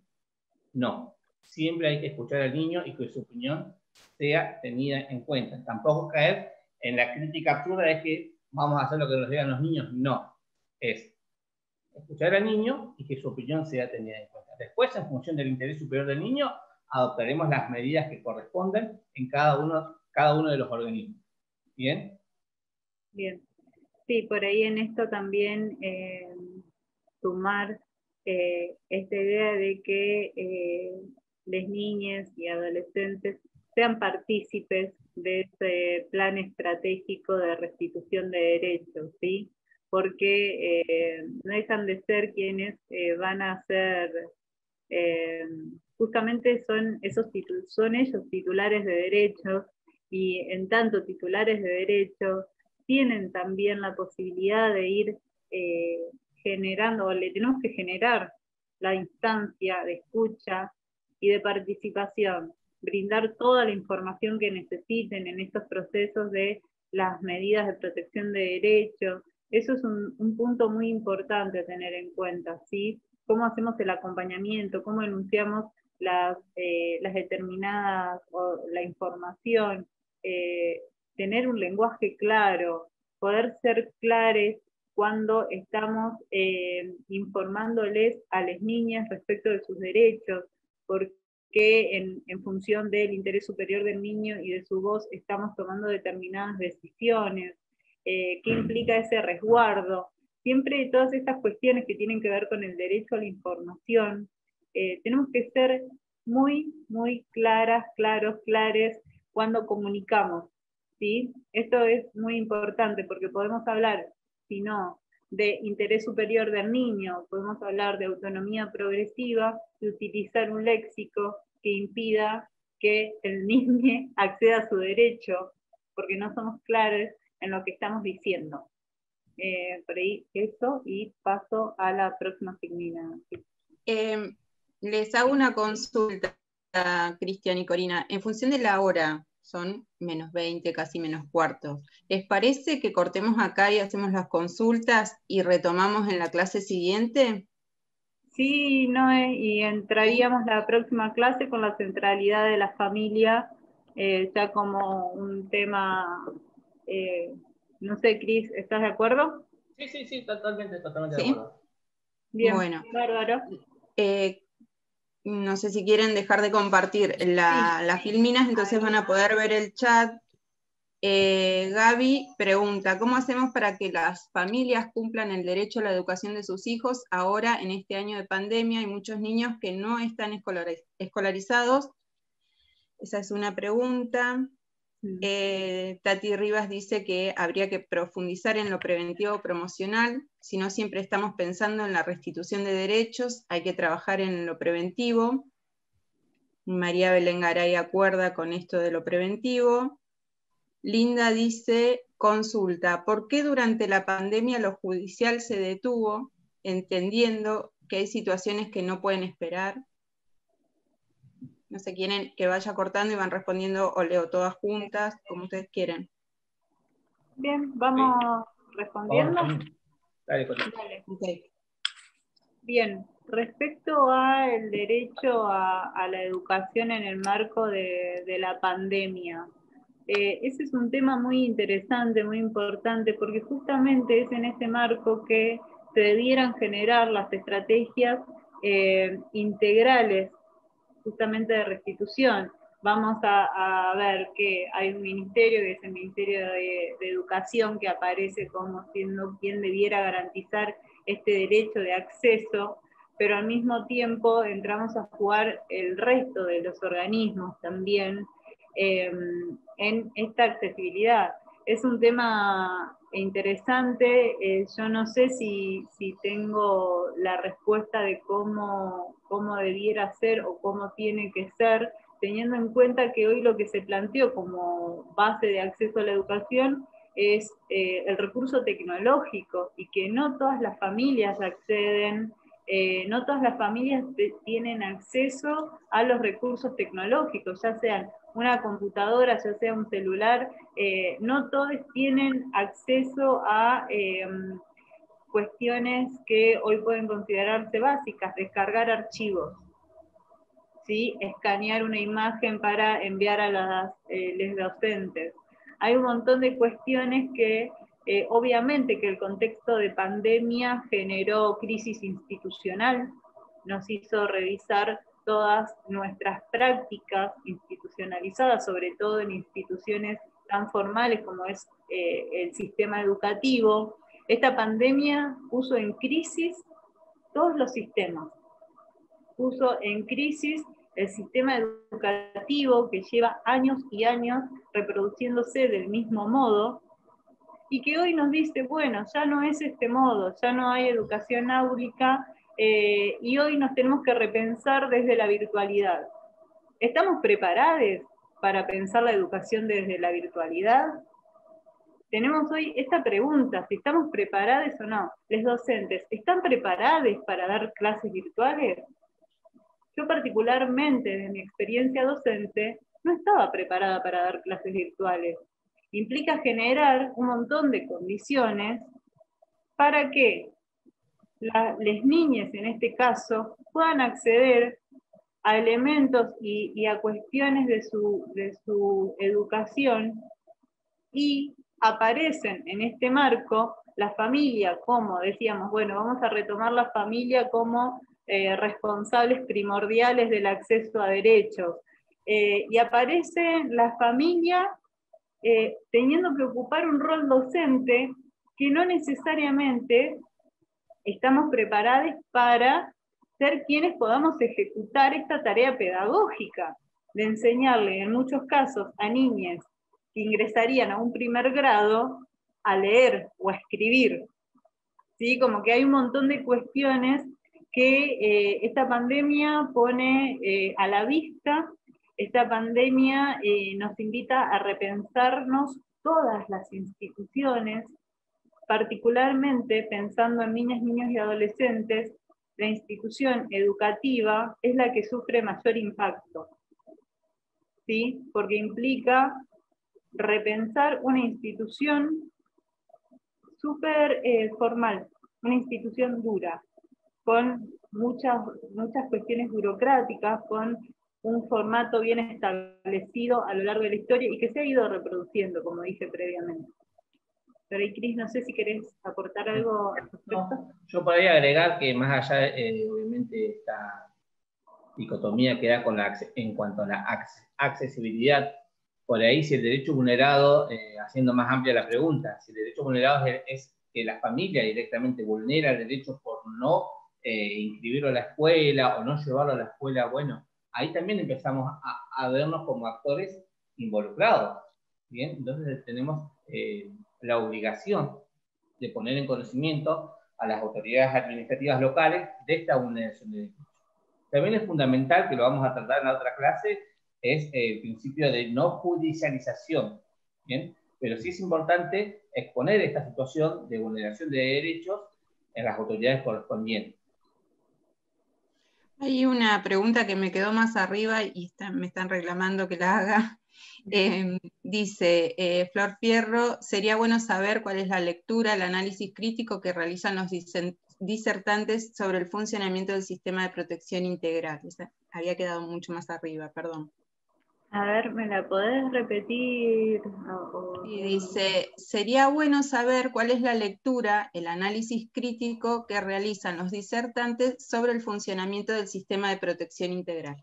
No, siempre hay que escuchar al niño y que su opinión sea tenida en cuenta. Tampoco caer en la crítica absurda de que vamos a hacer lo que nos digan los niños. No, es escuchar al niño y que su opinión sea tenida en cuenta. Después, en función del interés superior del niño, adoptaremos las medidas que corresponden en cada uno de los organismos. ¿Bien? Bien. Sí, por ahí en esto también sumar esta idea de que las niñas y adolescentes sean partícipes de ese plan estratégico de restitución de derechos, ¿sí? Porque no dejan de ser quienes van a ser, justamente son ellos titulares de derechos, y en tanto titulares de derechos, tienen también la posibilidad de ir generando, o le tenemos que generar la instancia de escucha y de participación, brindar toda la información que necesiten en estos procesos de las medidas de protección de derechos. Eso es un punto muy importante a tener en cuenta, ¿sí? Cómo hacemos el acompañamiento, cómo enunciamos las determinadas, o la información, tener un lenguaje claro, poder ser claros cuando estamos informándoles a las niñas respecto de sus derechos, porque en función del interés superior del niño y de su voz estamos tomando determinadas decisiones, qué implica ese resguardo. Siempre todas estas cuestiones que tienen que ver con el derecho a la información, tenemos que ser muy, muy claras, clares cuando comunicamos, ¿sí? Esto es muy importante porque podemos hablar, si no, de interés superior del niño, podemos hablar de autonomía progresiva y utilizar un léxico que impida que el niño acceda a su derecho, porque no somos claros en lo que estamos diciendo. Por ahí eso, y paso a la próxima Sigmina. Les hago una consulta, Cristian y Corina. En función de la hora, son -20, casi -15. ¿Les parece que cortemos acá y hacemos las consultas y retomamos en la clase siguiente? Sí, Noé, y entraríamos la próxima clase con la centralidad de la familia, ya como un tema, no sé, Cris, ¿estás de acuerdo? Sí, totalmente de ¿Sí? acuerdo. Bien, bueno, bárbaro. No sé si quieren dejar de compartir las filminas, entonces van a poder ver el chat. Gaby pregunta, ¿cómo hacemos para que las familias cumplan el derecho a la educación de sus hijos ahora en este año de pandemia? Hay muchos niños que no están escolarizados. Esa es una pregunta. Tati Rivas dice que habría que profundizar en lo preventivo promocional, si no siempre estamos pensando en la restitución de derechos, hay que trabajar en lo preventivo. María Belén Garay acuerda con esto de lo preventivo. Linda dice, consulta, ¿por qué durante la pandemia lo judicial se detuvo, entendiendo que hay situaciones que no pueden esperar? No sé, quieren que vaya cortando y van respondiendo, o leo todas juntas, como ustedes quieran. Bien, vamos respondiendo. Dale, Cori. Dale. Okay. Bien, respecto al derecho a la educación en el marco de la pandemia, ese es un tema muy interesante, muy importante, porque justamente es en ese marco que se debieran generar las estrategias integrales justamente de restitución. Vamos a ver que hay un ministerio, que es el Ministerio de Educación, que aparece como siendo quien debiera garantizar este derecho de acceso, pero al mismo tiempo entramos a jugar el resto de los organismos también en esta accesibilidad. Es un tema interesante, yo no sé si tengo la respuesta de cómo debiera ser o cómo tiene que ser, teniendo en cuenta que hoy lo que se planteó como base de acceso a la educación es el recurso tecnológico, y que no todas las familias acceden, no todas las familias tienen acceso a los recursos tecnológicos, ya sean una computadora, ya sea un celular, no todos tienen acceso a cuestiones que hoy pueden considerarse básicas, descargar archivos, ¿sí? Escanear una imagen para enviar a los docentes. Hay un montón de cuestiones que obviamente que el contexto de pandemia generó crisis institucional, nos hizo revisar todas nuestras prácticas institucionalizadas, sobre todo en instituciones tan formales como es el sistema educativo. Esta pandemia puso en crisis todos los sistemas, puso en crisis el sistema educativo que lleva años y años reproduciéndose del mismo modo, y que hoy nos dice, bueno, ya no es este modo, ya no hay educación áulica, y hoy nos tenemos que repensar desde la virtualidad. ¿Estamos preparados para pensar la educación desde la virtualidad? Tenemos hoy esta pregunta, si estamos preparados o no. ¿Los docentes están preparados para dar clases virtuales? Yo particularmente, de mi experiencia docente, no estaba preparada para dar clases virtuales. Implica generar un montón de condiciones para que las niñas, en este caso, puedan acceder a elementos y a cuestiones de su educación, y aparecen en este marco la familia como, decíamos, bueno, vamos a retomar la familia como responsables primordiales del acceso a derechos. Y aparece la familia teniendo que ocupar un rol docente que no necesariamente estamos preparados para ser quienes podamos ejecutar esta tarea pedagógica, de enseñarle en muchos casos a niñas que ingresarían a un primer grado a leer o a escribir. ¿Sí? Como que hay un montón de cuestiones que esta pandemia pone a la vista. Esta pandemia nos invita a repensarnos todas las instituciones, particularmente pensando en niñas, niños y adolescentes. La institución educativa es la que sufre mayor impacto, ¿sí? Porque implica repensar una institución súper formal, una institución dura, con muchas cuestiones burocráticas, con un formato bien establecido a lo largo de la historia y que se ha ido reproduciendo, como dije previamente. Pero ahí, Cris, no sé si querés aportar algo al respecto. No, yo podría agregar que más allá, obviamente, esta dicotomía que da en cuanto a la accesibilidad, por ahí si el derecho vulnerado, haciendo más amplia la pregunta, si el derecho vulnerado es que la familia directamente vulnera el derecho por no inscribirlo a la escuela o no llevarlo a la escuela, bueno, ahí también empezamos a vernos como actores involucrados, ¿bien? Entonces tenemos la obligación de poner en conocimiento a las autoridades administrativas locales de esta vulneración de derechos. También es fundamental, que lo vamos a tratar en la otra clase, es el principio de no judicialización, ¿bien? pero sí es importante exponer esta situación de vulneración de derechos en las autoridades correspondientes. Hay una pregunta que me quedó más arriba y me están reclamando que la haga. Dice Flor Fierro, sería bueno saber cuál es la lectura, el análisis crítico que realizan los disertantes sobre el funcionamiento del sistema de protección integral. Esa había quedado mucho más arriba, perdón. A ver, ¿me la podés repetir? Y dice, sería bueno saber cuál es la lectura, el análisis crítico que realizan los disertantes sobre el funcionamiento del sistema de protección integral.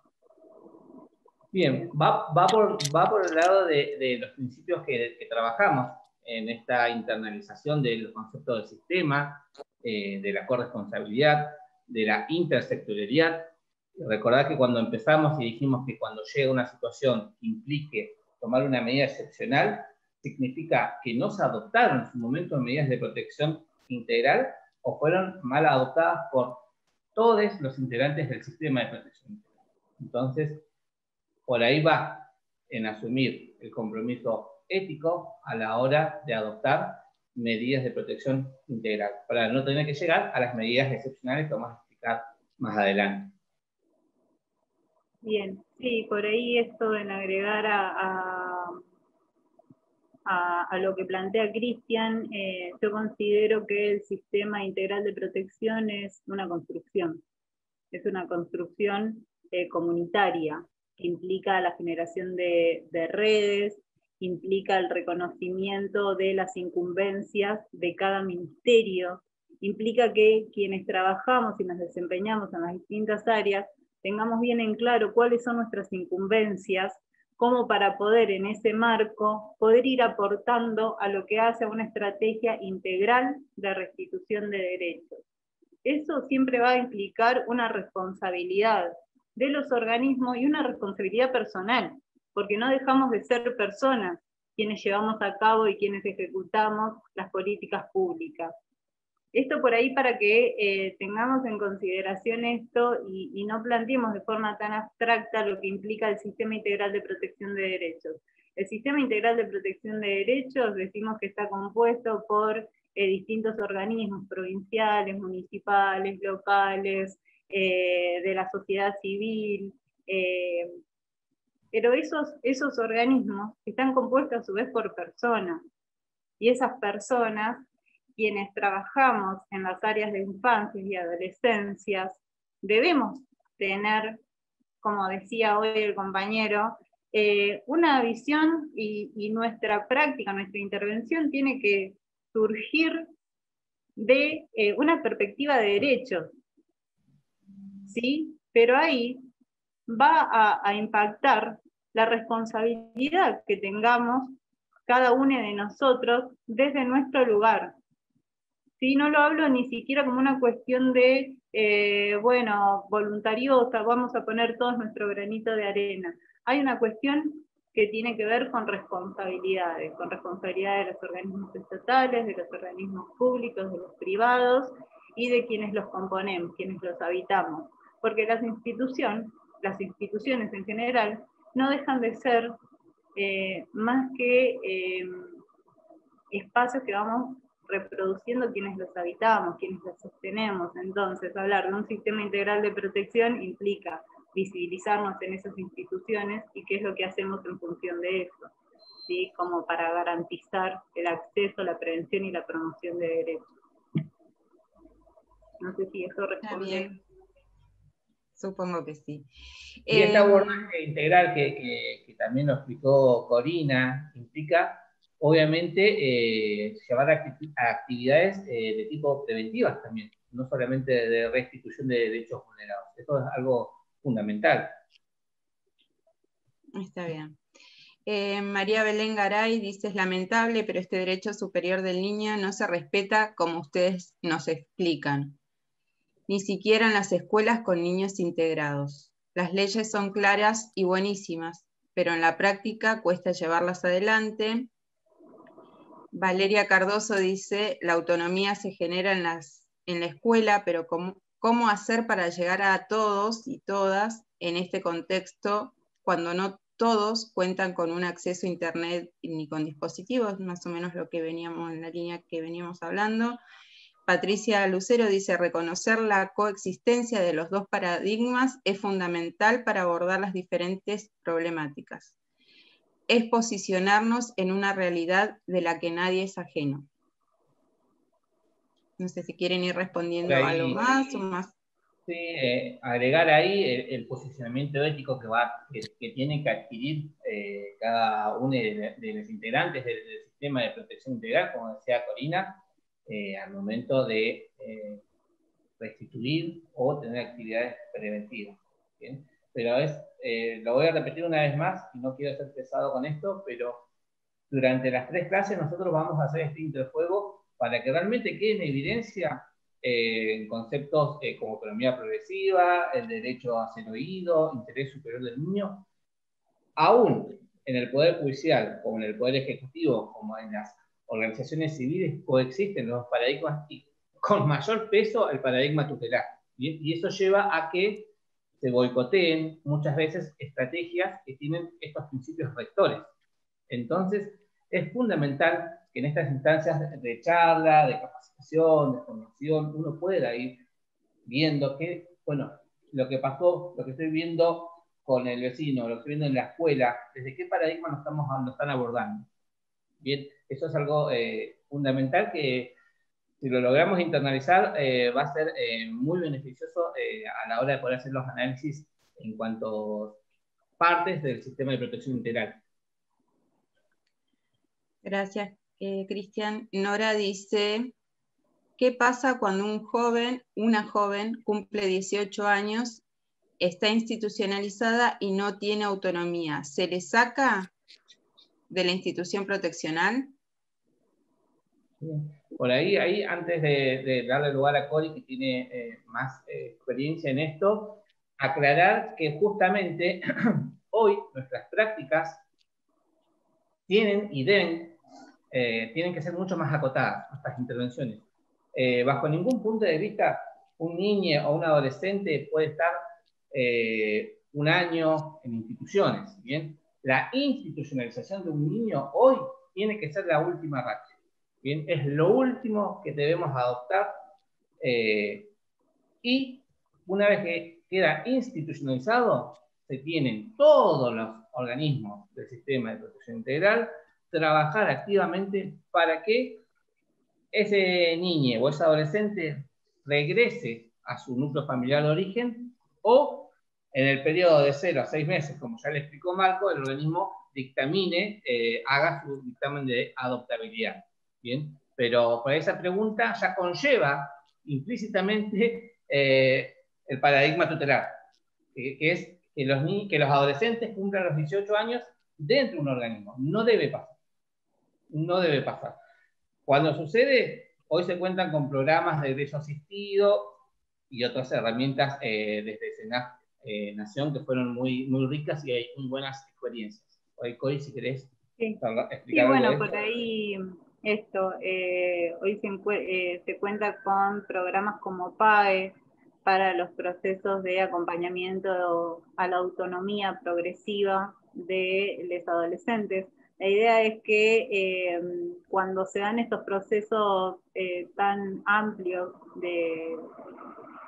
Bien, va por el lado de los principios que trabajamos en esta internalización del concepto del sistema, de la corresponsabilidad, de la intersectorialidad. Recordad que cuando empezamos y dijimos que cuando llega una situación que implique tomar una medida excepcional, significa que no se adoptaron en su momento medidas de protección integral o fueron mal adoptadas por todos los integrantes del sistema de protección integral. Entonces, por ahí va en asumir el compromiso ético a la hora de adoptar medidas de protección integral, para no tener que llegar a las medidas excepcionales que vamos a explicar más adelante. Bien, sí, por ahí esto en agregar a lo que plantea Cristian, yo considero que el sistema integral de protección es una construcción comunitaria, que implica la generación de redes, implica el reconocimiento de las incumbencias de cada ministerio, implica que quienes trabajamos y nos desempeñamos en las distintas áreas tengamos bien en claro cuáles son nuestras incumbencias, como para poder en ese marco poder ir aportando a lo que hace una estrategia integral de restitución de derechos. Eso siempre va a implicar una responsabilidad de los organismos y una responsabilidad personal, porque no dejamos de ser personas quienes llevamos a cabo y quienes ejecutamos las políticas públicas. Esto por ahí para que tengamos en consideración esto y no planteemos de forma tan abstracta lo que implica el sistema integral de protección de derechos. El sistema integral de protección de derechos decimos que está compuesto por distintos organismos provinciales, municipales, locales, de la sociedad civil, pero esos organismos están compuestos a su vez por personas, y esas personas, quienes trabajamos en las áreas de infancia y adolescencias, debemos tener, como decía hoy el compañero, una visión y nuestra práctica, nuestra intervención tiene que surgir de una perspectiva de derechos, ¿sí? Pero ahí va a impactar la responsabilidad que tengamos cada uno de nosotros desde nuestro lugar. ¿Sí? No lo hablo ni siquiera como una cuestión de, voluntariosa, vamos a poner todos nuestro granito de arena. Hay una cuestión que tiene que ver con responsabilidades de los organismos estatales, de los organismos públicos, de los privados y de quienes los componemos, quienes los habitamos. Porque las instituciones en general, no dejan de ser más que espacios que vamos reproduciendo quienes los habitamos, quienes los sostenemos. Entonces, hablar de un sistema integral de protección implica visibilizarnos en esas instituciones y qué es lo que hacemos en función de eso, ¿sí? Como para garantizar el acceso, la prevención y la promoción de derechos. No sé si eso responde. Supongo que sí. Y este abordaje integral que también lo explicó Corina, implica obviamente llevar a actividades de tipo preventivas también, no solamente de restitución de derechos vulnerados. Esto es algo fundamental. Está bien. María Belén Garay dice, es lamentable, pero este derecho superior del niño no se respeta como ustedes nos explican, ni siquiera en las escuelas con niños integrados. Las leyes son claras y buenísimas, pero en la práctica cuesta llevarlas adelante. Valeria Cardoso dice, la autonomía se genera en la escuela, pero ¿cómo hacer para llegar a todos y todas en este contexto cuando no todos cuentan con un acceso a Internet ni con dispositivos, más o menos lo que veníamos en la línea que veníamos hablando. Patricia Lucero dice, reconocer la coexistencia de los dos paradigmas es fundamental para abordar las diferentes problemáticas. Es posicionarnos en una realidad de la que nadie es ajeno. No sé si quieren ir respondiendo algo más o más. Sí, agregar ahí el posicionamiento ético que tiene que adquirir cada uno de los integrantes del sistema de protección integral, como decía Corina, al momento de restituir o tener actividades preventivas. ¿Bien? Pero lo voy a repetir una vez más, y no quiero ser pesado con esto, pero durante las 3 clases nosotros vamos a hacer este interjuego para que realmente quede en evidencia conceptos como autonomía progresiva, el derecho a ser oído, interés superior del niño, aún en el Poder Judicial, como en el Poder Ejecutivo, como en las organizaciones civiles, coexisten los paradigmas y con mayor peso el paradigma tutelar. Y eso lleva a que se boicoteen muchas veces estrategias que tienen estos principios rectores. Entonces, es fundamental que en estas instancias de charla, de capacitación, de formación, uno pueda ir viendo que, bueno, lo que pasó, lo que estoy viendo con el vecino, lo que estoy viendo en la escuela, desde qué paradigma nos están abordando. Bien, eso es algo fundamental que si lo logramos internalizar va a ser muy beneficioso a la hora de poder hacer los análisis en cuanto a partes del sistema de protección integral. Gracias, Cristian. Nora dice, ¿qué pasa cuando una joven cumple 18 años, está institucionalizada y no tiene autonomía? ¿Se le saca de la institución proteccional? Por ahí antes de darle lugar a Cori, que tiene más experiencia en esto, aclarar que justamente hoy nuestras prácticas tienen y tienen que ser mucho más acotadas, nuestras intervenciones. Bajo ningún punto de vista, un niño o un adolescente puede estar un año en instituciones, ¿bien? La institucionalización de un niño hoy tiene que ser la última ratio, ¿bien? Es lo último que debemos adoptar y una vez que queda institucionalizado, se tienen todos los organismos del sistema de protección integral trabajar activamente para que ese niño o ese adolescente regrese a su núcleo familiar de origen o en el periodo de 0 a 6 meses, como ya le explicó Marco, el organismo dictamine, haga su dictamen de adoptabilidad. ¿Bien? Pero para esa pregunta ya conlleva implícitamente el paradigma tutelar, que es que los adolescentes cumplan los 18 años dentro de un organismo. No debe pasar. No debe pasar. Cuando sucede, hoy se cuentan con programas de egreso asistido y otras herramientas desde SENAC Nación que fueron muy, muy ricas y hay muy buenas experiencias. Hoy, Cori, si querés explicar sí, bueno, algo de por ahí hoy se cuenta con programas como PAE para los procesos de acompañamiento a la autonomía progresiva de los adolescentes. La idea es que cuando se dan estos procesos tan amplios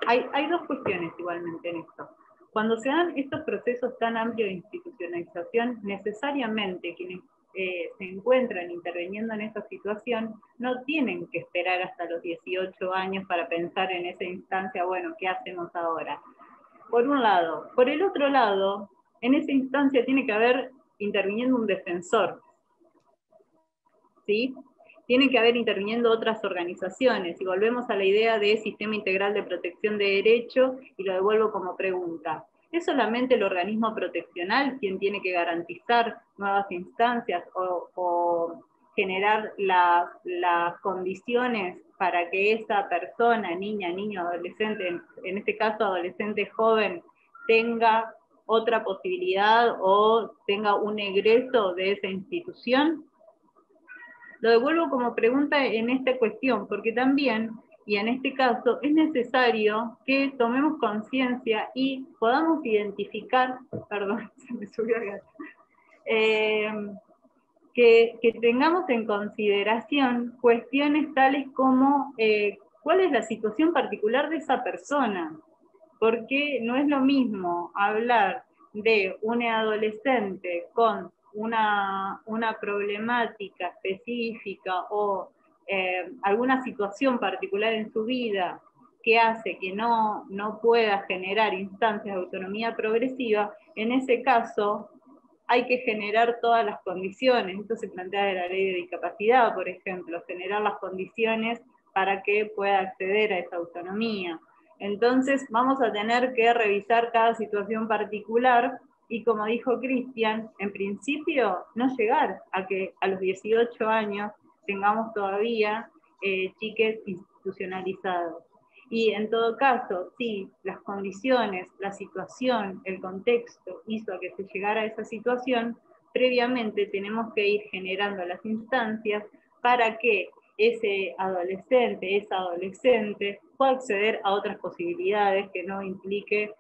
hay dos cuestiones igualmente en esto. Cuando se dan estos procesos tan amplios de institucionalización, necesariamente quienes se encuentran interviniendo en esta situación no tienen que esperar hasta los 18 años para pensar en esa instancia, bueno, ¿qué hacemos ahora? Por un lado. Por el otro lado, en esa instancia tiene que haber interviniendo un defensor, ¿sí? Tienen que haber interviniendo otras organizaciones, y volvemos a la idea de sistema integral de protección de derechos, y lo devuelvo como pregunta. ¿Es solamente el organismo proteccional quien tiene que garantizar nuevas instancias o generar las condiciones para que esa persona, niña, niño, adolescente, en este caso adolescente joven, tenga otra posibilidad o tenga un egreso de esa institución? Lo devuelvo como pregunta en esta cuestión, porque también, y en este caso, es necesario que tomemos conciencia y podamos identificar, perdón, se me subió el gato, que tengamos en consideración cuestiones tales como cuál es la situación particular de esa persona, porque no es lo mismo hablar de una adolescente con una problemática específica o alguna situación particular en su vida que hace que no pueda generar instancias de autonomía progresiva. En ese caso hay que generar todas las condiciones. Esto se plantea de la ley de discapacidad, por ejemplo, generar las condiciones para que pueda acceder a esa autonomía. Entonces vamos a tener que revisar cada situación particular y, como dijo Cristian, en principio no llegar a que a los 18 años tengamos todavía chiques institucionalizados. Y en todo caso, si las condiciones, la situación, el contexto hizo a que se llegara a esa situación, previamente tenemos que ir generando las instancias para que ese adolescente, esa adolescente, pueda acceder a otras posibilidades que no implique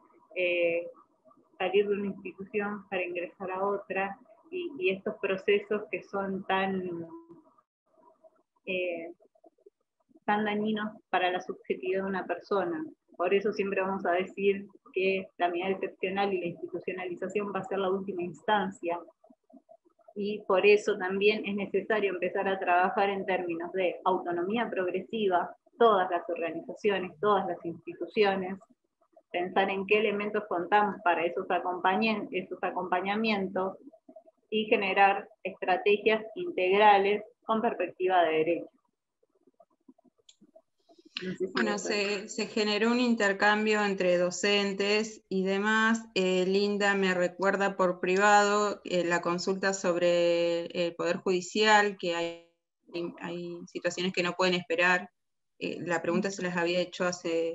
salir de una institución para ingresar a otra, y estos procesos que son tan dañinos para la subjetividad de una persona. Por eso siempre vamos a decir que la medida excepcional y la institucionalización va a ser la última instancia, y por eso también es necesario empezar a trabajar en términos de autonomía progresiva, todas las organizaciones, todas las instituciones, pensar en qué elementos contamos para esos acompañamientos y generar estrategias integrales con perspectiva de derecho. No sé si bueno, se generó un intercambio entre docentes y demás. Linda me recuerda por privado la consulta sobre el Poder Judicial, que hay situaciones que no pueden esperar. La pregunta se las había hecho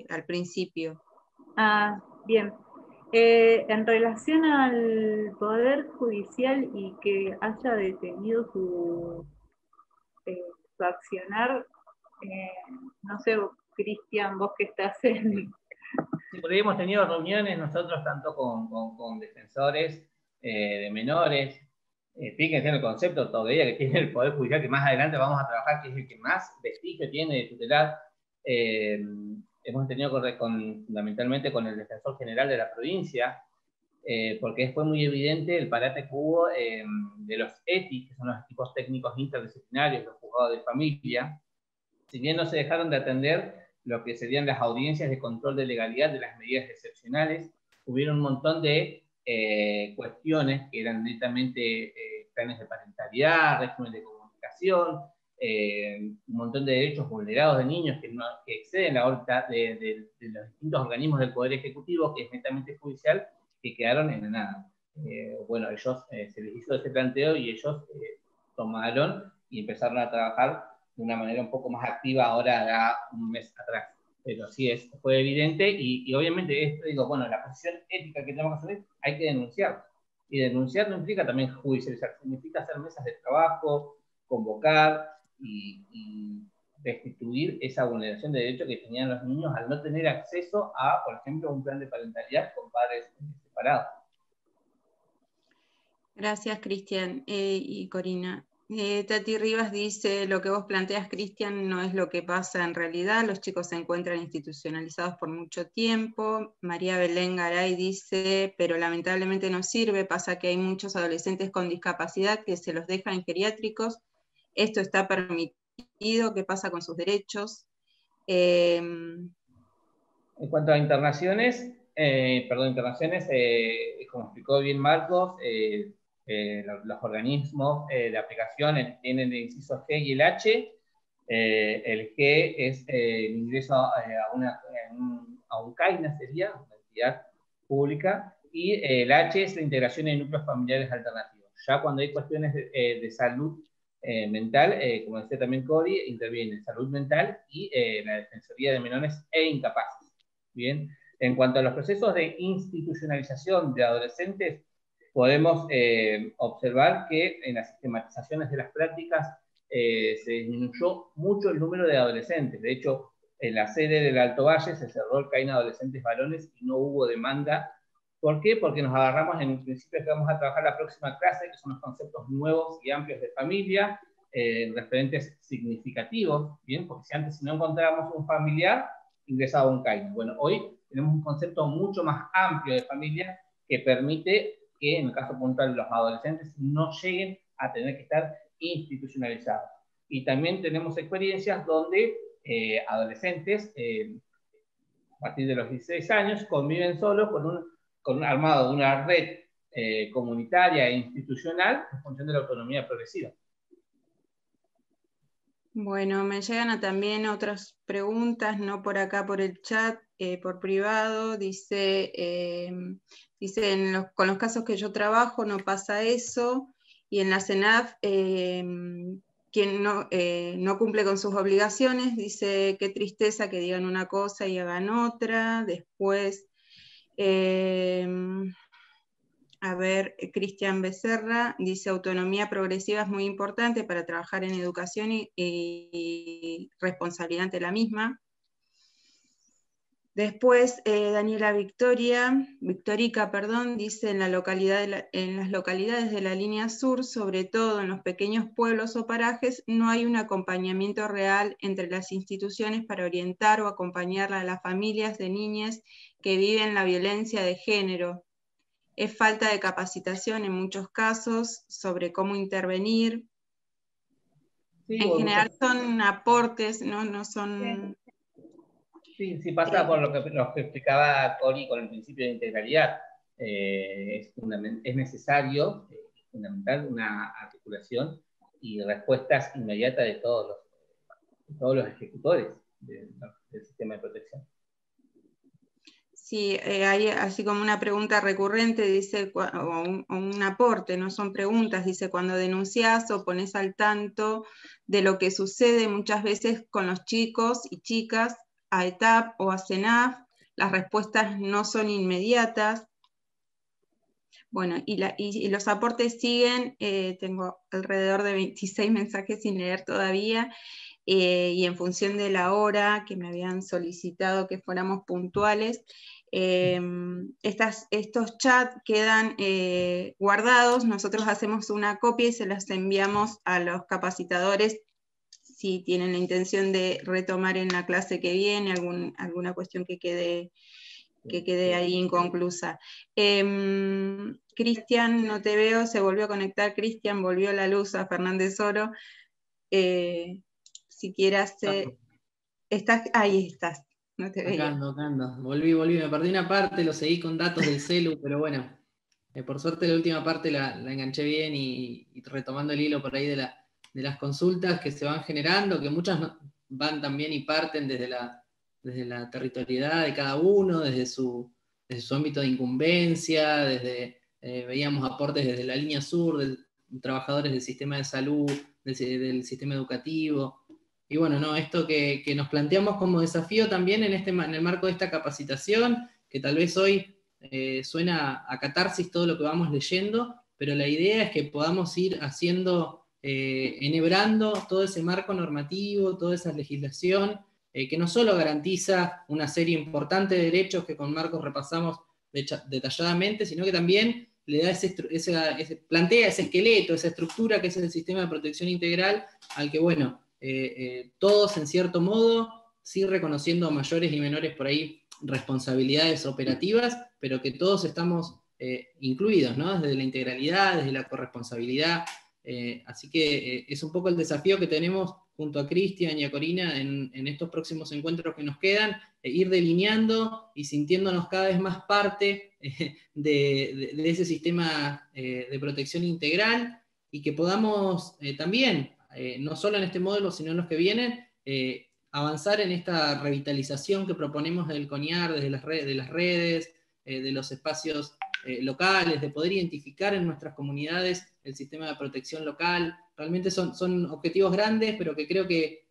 al principio. Ah, bien. En relación al Poder Judicial y que haya detenido su accionar, no sé, Cristian, vos que estás en... Sí, por ahí hemos tenido reuniones nosotros tanto con defensores de menores. Fíjense en el concepto todavía que tiene el Poder Judicial, que más adelante vamos a trabajar, que es el que más vestigio tiene de tutelar. Hemos tenido fundamentalmente con el Defensor General de la provincia, porque fue muy evidente el parate que hubo de los ETI, que son los equipos técnicos interdisciplinarios, los juzgados de familia. Si bien no se dejaron de atender lo que serían las audiencias de control de legalidad de las medidas excepcionales, hubieron un montón de cuestiones que eran netamente planes de parentalidad, régimen de comunicación, un montón de derechos vulnerados de niños que exceden la órbita de los distintos organismos del Poder Ejecutivo, que es netamente judicial, que quedaron en la nada. Bueno, ellos se les hizo ese planteo y ellos tomaron y empezaron a trabajar de una manera un poco más activa ahora, ya un mes atrás. Pero sí fue evidente y obviamente esto, digo, bueno, la posición ética que tenemos que asumir hay que denunciar. Y denunciar no implica también judicializar, significa hacer mesas de trabajo, convocar y restituir esa vulneración de derechos que tenían los niños al no tener acceso a, por ejemplo, un plan de parentalidad con padres separados. Gracias, Cristian y Corina. Tati Rivas dice, lo que vos planteas, Cristian, no es lo que pasa en realidad, los chicos se encuentran institucionalizados por mucho tiempo. María Belén Garay dice, pero lamentablemente no sirve, pasa que hay muchos adolescentes con discapacidad que se los deja en geriátricos, esto está permitido, ¿qué pasa con sus derechos? En cuanto a internaciones, como explicó bien Marcos, los organismos de aplicación tienen el inciso G y el H. El G es el ingreso a un CAINA, sería una entidad pública, y el H es la integración en núcleos familiares alternativos. Ya cuando hay cuestiones de salud mental, como decía también Cori, interviene salud mental y la Defensoría de Menores e Incapaces. Bien, en cuanto a los procesos de institucionalización de adolescentes, podemos observar que en las sistematizaciones de las prácticas se disminuyó mucho el número de adolescentes. De hecho, en la sede del Alto Valle se cerró el CAINA Adolescentes Varones y no hubo demanda ¿Por qué? Porque nos agarramos en el principio que vamos a trabajar la próxima clase, que son los conceptos nuevos y amplios de familia, referentes significativos, ¿bien? Porque si no encontrábamos un familiar, ingresaba un CAINA. Bueno, hoy tenemos un concepto mucho más amplio de familia que permite que, en el caso puntual, los adolescentes no lleguen a tener que estar institucionalizados. Y también tenemos experiencias donde adolescentes, a partir de los 16 años, conviven solos con un armado de una red comunitaria e institucional en función de la autonomía progresiva. Bueno, me llegan también otras preguntas, no por acá, por el chat, por privado. Dice, con los casos que yo trabajo no pasa eso, y en la CENAF, quien no cumple con sus obligaciones, dice qué tristeza que digan una cosa y hagan otra. Después, a ver, Cristian Becerra dice, autonomía progresiva es muy importante para trabajar en educación y responsabilidad ante la misma. Después, Daniela Victorica, dice, en las localidades de la línea sur, sobre todo en los pequeños pueblos o parajes, no hay un acompañamiento real entre las instituciones para orientar o acompañar a las familias de niñas que viven la violencia de género. Es falta de capacitación en muchos casos sobre cómo intervenir. Sí, en general son aportes, no son... Sí, pasa por lo que explicaba Cori con el principio de integralidad. Es necesario, fundamental, una articulación y respuestas inmediatas de todos los ejecutores del sistema de protección. Sí, hay así como una pregunta recurrente, dice, o un aporte, no son preguntas, dice, cuando denuncias o pones al tanto de lo que sucede muchas veces con los chicos y chicas a ETAP o a CENAF, las respuestas no son inmediatas. Bueno, y los aportes siguen, tengo alrededor de 26 mensajes sin leer todavía, y en función de la hora que me habían solicitado que fuéramos puntuales, estos chats quedan guardados, nosotros hacemos una copia y se las enviamos a los capacitadores si tienen la intención de retomar en la clase que viene alguna cuestión que quede ahí inconclusa. Cristian, no te veo, se volvió a conectar. Cristian, volvió la luz a Fernández Oro. Si quieras, ahí estás, no te veía. Acá ando. Volví, me perdí una parte, lo seguí con datos del celu, pero bueno, por suerte la última parte la enganché bien y retomando el hilo por ahí de las consultas que se van generando, que muchas van también y parten desde la territorialidad de cada uno, desde su ámbito de incumbencia, veíamos aportes desde la línea sur, de trabajadores del sistema de salud, del sistema educativo. Y bueno, no, esto que nos planteamos como desafío también en el marco de esta capacitación, que tal vez hoy suena a catarsis todo lo que vamos leyendo, pero la idea es que podamos ir haciendo, enhebrando todo ese marco normativo, toda esa legislación, que no solo garantiza una serie importante de derechos que con Marcos repasamos detalladamente, sino que también le da plantea ese esqueleto, esa estructura que es el sistema de protección integral, al que, bueno, todos en cierto modo, sí reconociendo mayores y menores por ahí responsabilidades operativas, pero que todos estamos incluidos, ¿no? Desde la integralidad, desde la corresponsabilidad. Así que es un poco el desafío que tenemos junto a Cristian y a Corina en estos próximos encuentros que nos quedan, ir delineando y sintiéndonos cada vez más parte de ese sistema de protección integral, y que podamos también, no solo en este módulo, sino en los que vienen, avanzar en esta revitalización que proponemos del CONIAR, desde las redes, de los espacios locales, de poder identificar en nuestras comunidades el sistema de protección local. Realmente son objetivos grandes, pero que creo que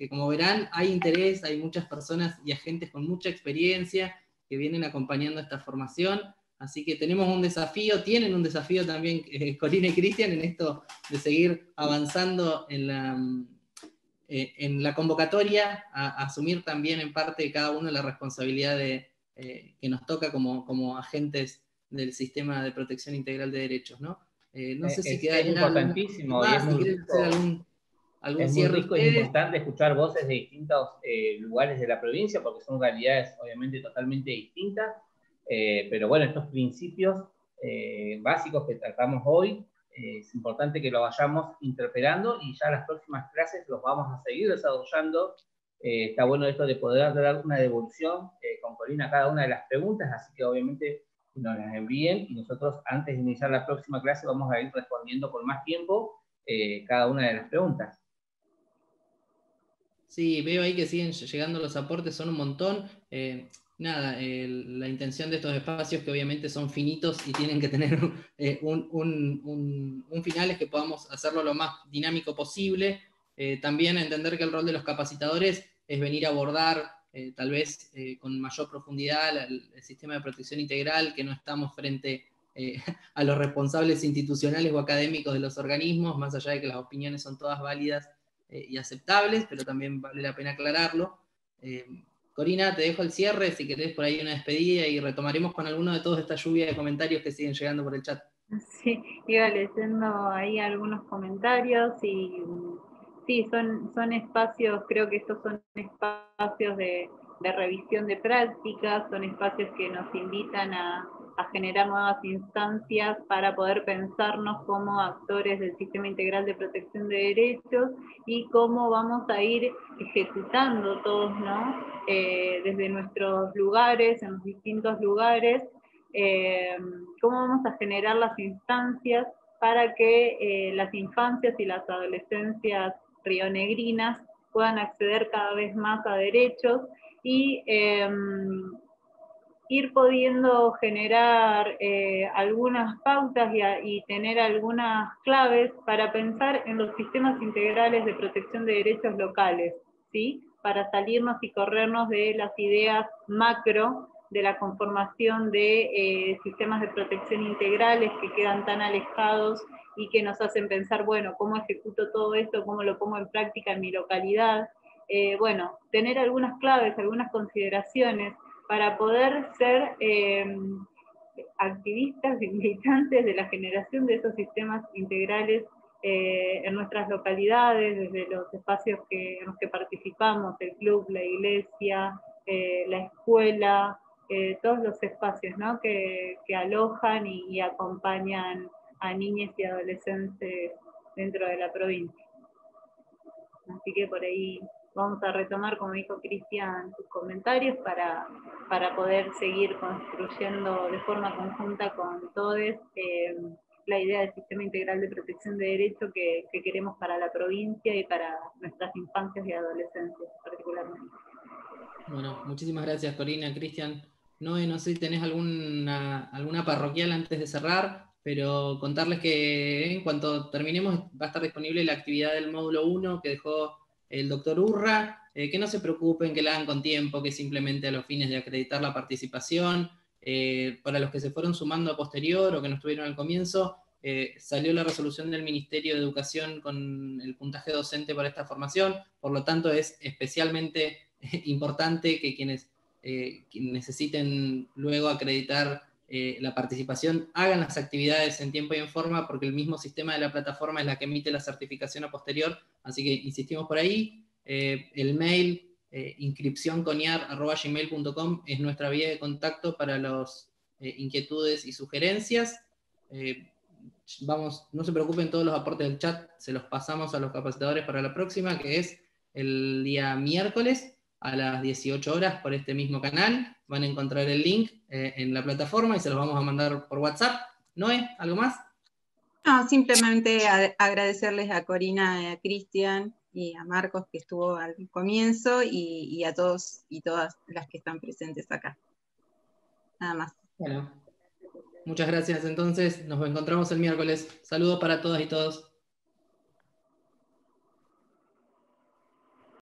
como verán, hay interés, hay muchas personas y agentes con mucha experiencia que vienen acompañando esta formación. Así que tenemos un desafío, tienen un desafío también Corina y Cristian en esto de seguir avanzando en la convocatoria, a asumir también en parte cada uno la responsabilidad que nos toca como agentes del sistema de protección integral de derechos, ¿no? No sé si Es importantísimo y es muy si quieren hacer algún es muy cierre rico, es ustedes. importante escuchar voces de distintos lugares de la provincia, porque son realidades obviamente totalmente distintas, pero bueno, estos principios básicos que tratamos hoy, es importante que lo vayamos interpelando y ya las próximas clases los vamos a seguir desarrollando. Está bueno esto de poder dar una devolución con Corina a cada una de las preguntas, así que obviamente nos las envíen y nosotros antes de iniciar la próxima clase vamos a ir respondiendo con más tiempo cada una de las preguntas. Sí, veo ahí que siguen llegando los aportes, son un montón. La intención de estos espacios, que obviamente son finitos y tienen que tener un final, es que podamos hacerlo lo más dinámico posible. También entender que el rol de los capacitadores es venir a abordar, tal vez con mayor profundidad, el sistema de protección integral, que no estamos frente a los responsables institucionales o académicos de los organismos, más allá de que las opiniones son todas válidas y aceptables, pero también vale la pena aclararlo. Corina, te dejo el cierre, si querés por ahí una despedida, y retomaremos con alguno de toda esta lluvia de comentarios que siguen llegando por el chat. Sí, iba leyendo ahí algunos comentarios y sí, son espacios, creo que estos son espacios de revisión de prácticas, son espacios que nos invitan a generar nuevas instancias para poder pensarnos como actores del sistema integral de protección de derechos y cómo vamos a ir ejecutando todos, ¿no? Desde nuestros lugares, en los distintos lugares, cómo vamos a generar las instancias para que las infancias y las adolescencias rionegrinas puedan acceder cada vez más a derechos y ir pudiendo generar algunas pautas y tener algunas claves para pensar en los sistemas integrales de protección de derechos locales, ¿sí? Para salirnos y corrernos de las ideas macro de la conformación de sistemas de protección integrales que quedan tan alejados y que nos hacen pensar, bueno, ¿cómo ejecuto todo esto? ¿Cómo lo pongo en práctica en mi localidad? Bueno, tener algunas claves, algunas consideraciones para poder ser activistas y militantes de la generación de esos sistemas integrales en nuestras localidades, desde los espacios en los que participamos, el club, la iglesia, la escuela, todos los espacios, ¿no? que alojan y acompañan a niñas y adolescentes dentro de la provincia. Así que por ahí vamos a retomar, como dijo Cristian, sus comentarios para poder seguir construyendo de forma conjunta con todos la idea del sistema integral de protección de derechos que queremos para la provincia y para nuestras infancias y adolescencias particularmente. Bueno, muchísimas gracias, Corina, Cristian. Noé, no sé si tenés alguna parroquial antes de cerrar, pero contarles que en cuanto terminemos va a estar disponible la actividad del módulo 1 que dejó el doctor Urra, que no se preocupen, que la hagan con tiempo, que simplemente a los fines de acreditar la participación. Para los que se fueron sumando a posterior o que no estuvieron al comienzo, salió la resolución del Ministerio de Educación con el puntaje docente para esta formación, por lo tanto es especialmente importante que quienes necesiten luego acreditar la participación hagan las actividades en tiempo y en forma, porque el mismo sistema de la plataforma es la que emite la certificación a posterior, así que insistimos por ahí. El mail inscripcionconiar@gmail.com es nuestra vía de contacto para las inquietudes y sugerencias. No se preocupen, todos los aportes del chat se los pasamos a los capacitadores para la próxima, que es el día miércoles a las 18 horas por este mismo canal. Van a encontrar el link en la plataforma y se los vamos a mandar por WhatsApp. Noé, ¿algo más? No, simplemente agradecerles a Corina, a Cristian y a Marcos, que estuvo al comienzo, y a todos y todas las que están presentes acá. Nada más. Bueno, muchas gracias entonces. Nos encontramos el miércoles. Saludos para todas y todos.